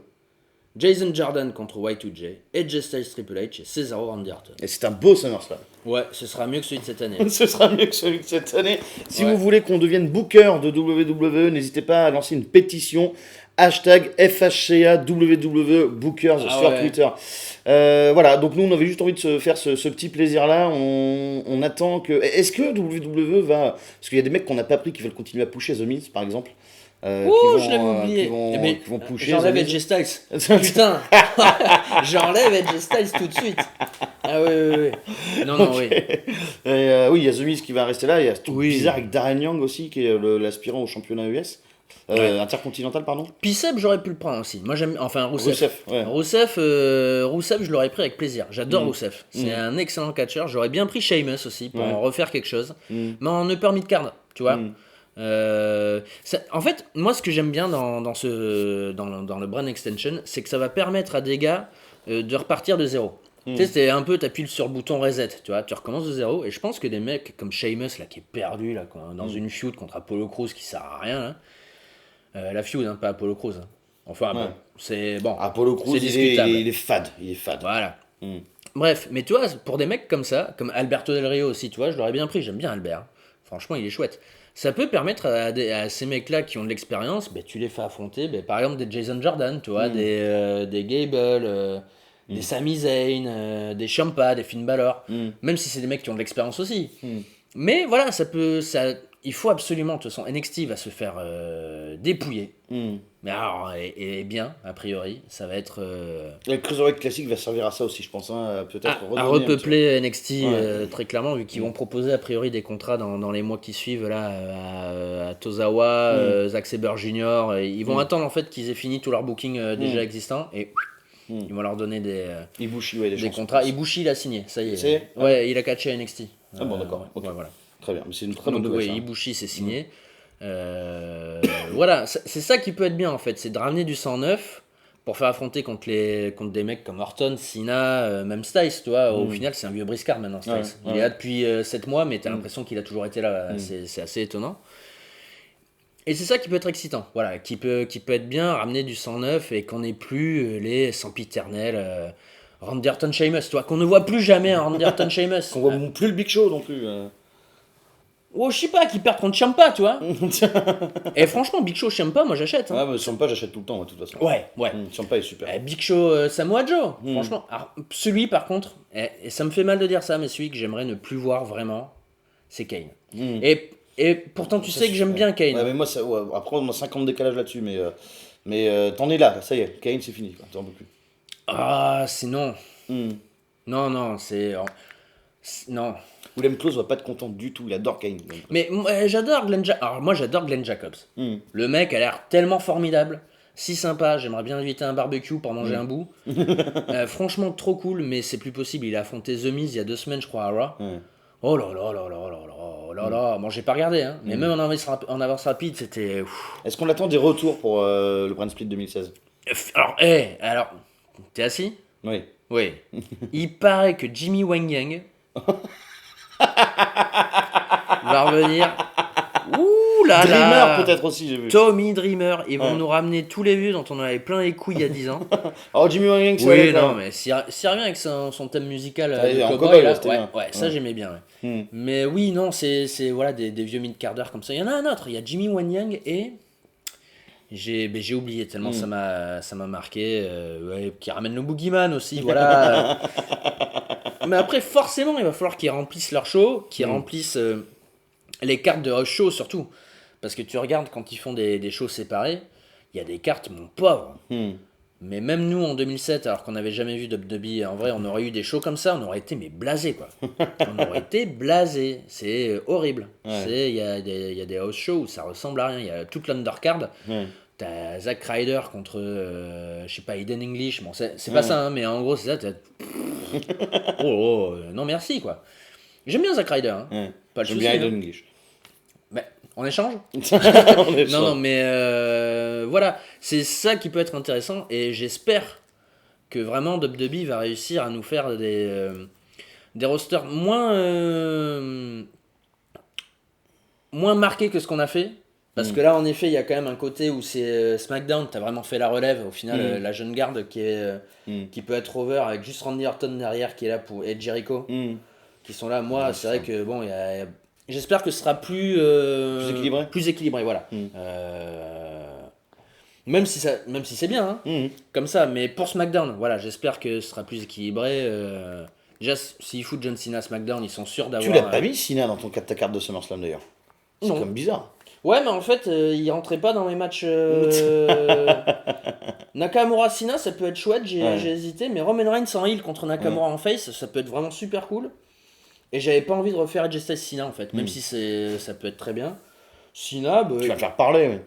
Jason Jordan contre Y2J. AJ Styles Triple H et Cesaro Randy Orton. Et c'est un beau SummerSlam. Ouais, ce sera mieux que celui de cette année. Ce sera mieux que celui de cette année. Si vous voulez qu'on devienne booker de WWE, n'hésitez pas à lancer une pétition. #FHCA WWE Bookers sur Twitter. Voilà, donc nous on avait juste envie de se faire ce petit plaisir-là. On attend que. Est-ce que WWE va. Parce qu'il y a des mecs qu'on n'a pas pris qui veulent continuer à pusher The Miz par exemple. Je l'avais oublié. Qui vont pusher. J'enlève AJ Styles. Putain. J'enlève AJ Styles tout de suite. Ah oui. Non, oui. Et, oui, il y a The Miz qui va rester là. Il y a ce truc bizarre avec Darren Young aussi, qui est l'aspirant au championnat US. Intercontinental, pardon. Piseb, j'aurais pu le prendre aussi. Moi, j'aime. Enfin, Rousseff. Rousseff, je l'aurais pris avec plaisir. J'adore Rousseff. C'est un excellent catcheur. J'aurais bien pris Sheamus aussi pour en refaire quelque chose. Mais en upper mid-card, tu vois. En fait, moi, ce que j'aime bien dans le brand extension, c'est que ça va permettre à des gars de repartir de zéro. Tu sais, c'est un peu, t'appuies sur le bouton reset, tu vois, tu recommences de zéro. Et je pense que des mecs comme Sheamus, là, qui est perdu, là, dans une feud contre Apollo Crews qui sert à rien, là. La feud, hein, pas Apollo Crews. Hein. Enfin, bon, c'est bon. Apollo Crews, il est fade. Voilà. Bref, mais tu vois, pour des mecs comme ça, comme Alberto Del Rio aussi, tu vois, je l'aurais bien pris, j'aime bien Albert. Franchement, il est chouette. Ça peut permettre à ces mecs-là qui ont de l'expérience, tu les fais affronter, par exemple, des Jason Jordan, tu vois, des Gable, des Sami Zayn, des Ciampa, des Finn Balor, Mm. même si c'est des mecs qui ont de l'expérience aussi. Mm. Mais voilà, il faut absolument, de toute façon, NXT va se faire dépouiller. Mm. Mais alors, et bien, a priori, ça va être Le Cruiserweight classique va servir à ça aussi, je pense. Hein, peut-être à redonner un petit repeupler NXT Ouais. très clairement, vu qu'ils vont proposer a priori des contrats dans les mois qui suivent là à Tozawa, Zack Sabre Jr. Et ils vont attendre en fait qu'ils aient fini tout leur booking déjà existant et ils vont leur donner des Ibushi, ouais, des chances. contrats. Ibushi il a signé, ça y est. C'est Ouais, il a catché à NXT. Ah bon, d'accord. Ouais, Ok. ouais, voilà. Très bien, mais c'est une très bonne Donc nouvelle. oui, ça. Ibushi c'est signé. Voilà, c'est ça qui peut être bien en fait, c'est de ramener du sang neuf pour faire affronter contre des mecs comme Orton, Cena, même Styles, tu vois. Au final, c'est un vieux briscard maintenant, Styles. Ouais, Il ouais. est là depuis 7 mois, mais t'as l'impression qu'il a toujours été là. C'est assez étonnant. Et c'est ça qui peut être excitant, voilà, qui peut être bien, ramener du sang neuf et qu'on n'ait plus les sempiternels Randy Orton Sheamus, toi, qu'on ne voit plus jamais un Randy Orton Sheamus. On voit plus le Big Show non plus. Oh, je sais pas, qui perd contre Ciampa, tu vois. Et franchement, Big Show Ciampa, moi j'achète. Hein. Ah, mais Ciampa, j'achète tout le temps, de toute façon. Ouais. Ciampa est super. Big Show Samoa Joe, franchement. Alors, celui par contre, et ça me fait mal de dire ça, mais celui que j'aimerais ne plus voir vraiment, c'est Kane. Et pourtant, tu sais que j'aime bien Kane. Ouais, mais moi, après, on a 50 décalages là-dessus, mais t'en es là, ça y est, Kane, c'est fini, quoi. T'en peux plus. Ah, c'est non. Mm. Non, non. William Close va pas être content du tout, il adore Kane. Mais j'adore Alors, moi, j'adore Glenn Jacobs. Le mec a l'air tellement formidable. Si sympa, j'aimerais bien inviter un barbecue pour manger un bout. Franchement, trop cool, mais c'est plus possible. Il a affronté The Miz il y a 2 semaines, je crois, à Raw. Oh là là là là là là là là. Bon, j'ai pas regardé, hein. Mais même en avance rapide, c'était. Est-ce qu'on attend des retours pour le Brand Split 2016 Alors, t'es assis? Oui. Oui. Il paraît que Jimmy Wang Yang va revenir. Ouh là là. Dreamer peut-être aussi, j'ai vu. Tommy Dreamer, ils vont Ouais. nous ramener tous les vieux dont on avait plein les couilles il y a 10 ans. Oh, Jimmy Wang, c'est Oui, vrai, non, quoi. mais s'il revient avec son thème musical Ah, de en cowboy, cowboy, là, c'était bien. ça Ouais. j'aimais bien. Ouais. Mais oui, non, c'est voilà, des vieux mid-quart d'heure comme ça. Il y en a un autre, il y a Jimmy Wang Yang et. J'ai oublié tellement ça m'a marqué. Qui ramène le Boogeyman aussi, voilà. Mais après, forcément, il va falloir qu'ils remplissent leur show, qu'ils remplissent les cartes de show surtout. Parce que tu regardes quand ils font des shows séparés, il y a des cartes, mon pauvre. Mais même nous en 2007, alors qu'on n'avait jamais vu WWE, en vrai, on aurait eu des shows comme ça, on aurait été mais blasés quoi. On aurait été blasés. C'est horrible. Ouais. Il y a des house shows où ça ressemble à rien. Il y a toute l'undercard. T'as Zack Ryder contre, je sais pas, Eden English. Bon, c'est pas ça, hein, mais en gros, c'est ça. Non merci quoi. J'aime bien Zack Ryder. Hein. Pas le J'aime souci. bien hein. Eden English. Mais, on échange On est Non, mais voilà, c'est ça qui peut être intéressant et j'espère que vraiment WWE va réussir à nous faire des rosters moins marqués que ce qu'on a fait. Parce que là, en effet, il y a quand même un côté où c'est SmackDown, t'as vraiment fait la relève. Au final, la jeune garde qui peut être over avec juste Randy Orton derrière qui est là pour et Jericho qui sont là. Moi, c'est vrai que bon, j'espère que ce sera plus équilibré. Plus équilibré, voilà. Même si c'est bien, hein, comme ça. Mais pour SmackDown, voilà, j'espère que ce sera plus équilibré. Déjà, s'ils foutent John Cena à SmackDown, ils sont sûrs d'avoir. Tu l'as pas mis, Cena, dans ta carte de SummerSlam d'ailleurs. C'est Non. comme bizarre. Ouais, mais en fait, il rentrait pas dans les matchs. Nakamura Cena, ça peut être chouette, j'ai hésité, mais Roman Reigns en heel contre Nakamura en face, ça peut être vraiment super cool. Et j'avais pas envie de refaire Edge Styles Cena en fait, même si ça peut être très bien. Cena, Tu vas faire parler, oui.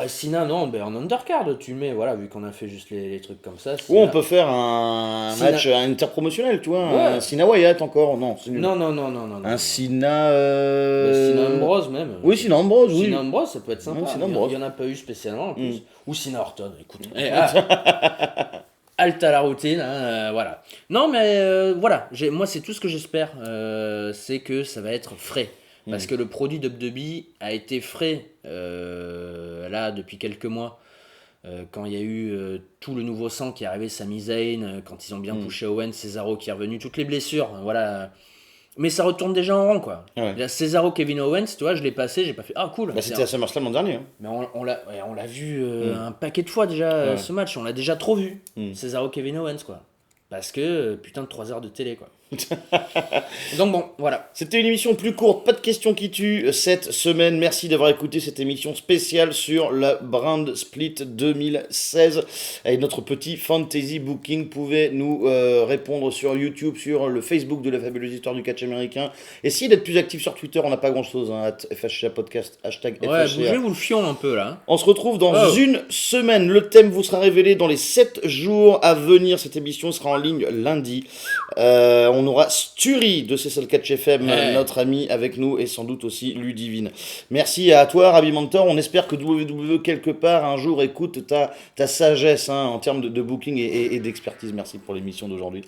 Cena, non, en undercard, tu le mets, voilà, vu qu'on a fait juste les trucs comme ça. Ou on peut faire un Cena. match interpromotionnel, tu vois. Ouais. Un Cena Wyatt encore, non. C'est nul. Non. Un Cena. Cena Ambrose même. Oui, Cena Ambrose, oui. Cena Ambrose, ça peut être sympa. Ouais, Cena Ambrose. Il y en a pas eu spécialement en plus. Ou Cena Orton, écoute. Halte à la routine, hein, voilà. Non, mais voilà, moi c'est tout ce que j'espère, c'est que ça va être frais. Parce que le produit WWE a été frais là depuis quelques mois. Quand il y a eu tout le nouveau sang qui est arrivé, Sami Zayn, quand ils ont bien poussé Owen, Cesaro qui est revenu, toutes les blessures, voilà. Mais ça retourne déjà en rang, quoi. Ouais. Là, Cesaro, Kevin Owens, tu vois, je l'ai passé, j'ai pas fait, ah cool. Bah, c'était à SummerSlam l'an dernier. Hein. Mais on l'a vu un paquet de fois déjà, ce match, on l'a déjà trop vu. Cesaro, Kevin Owens, quoi. Parce que, putain de 3 heures de télé, quoi. Donc bon, voilà. C'était une émission plus courte, pas de questions qui tuent cette semaine. Merci d'avoir écouté cette émission spéciale sur la Brand Split 2016. Et notre petit fantasy booking. Pouvait nous répondre sur YouTube, sur le Facebook de la fabuleuse histoire du catch américain. Essayez d'être plus actif sur Twitter, on n'a pas grand chose. FHCA Podcast, hashtag Ouais, FHCA. bougez-vous le fion un peu là. On se retrouve dans une semaine. Le thème vous sera révélé dans les 7 jours à venir. Cette émission sera en ligne lundi. On aura Sturi de Cecil Catch FM, notre ami avec nous, et sans doute aussi Ludivine. Merci à toi, Ravi Mentor. On espère que WWE quelque part un jour écoute ta sagesse en termes de booking et d'expertise. Merci pour l'émission d'aujourd'hui.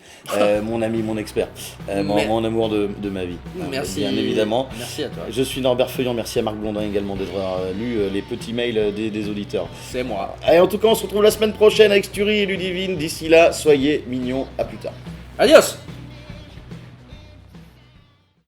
Mon ami, mon expert, mon amour de ma vie. Merci. Bien évidemment. Merci à toi. Je suis Norbert Feuillant. Merci à Marc Blondin également d'être lu les petits mails des auditeurs. C'est moi. Et en tout cas, on se retrouve la semaine prochaine avec Sturi et Ludivine. D'ici là, soyez mignons. À plus tard. Adios.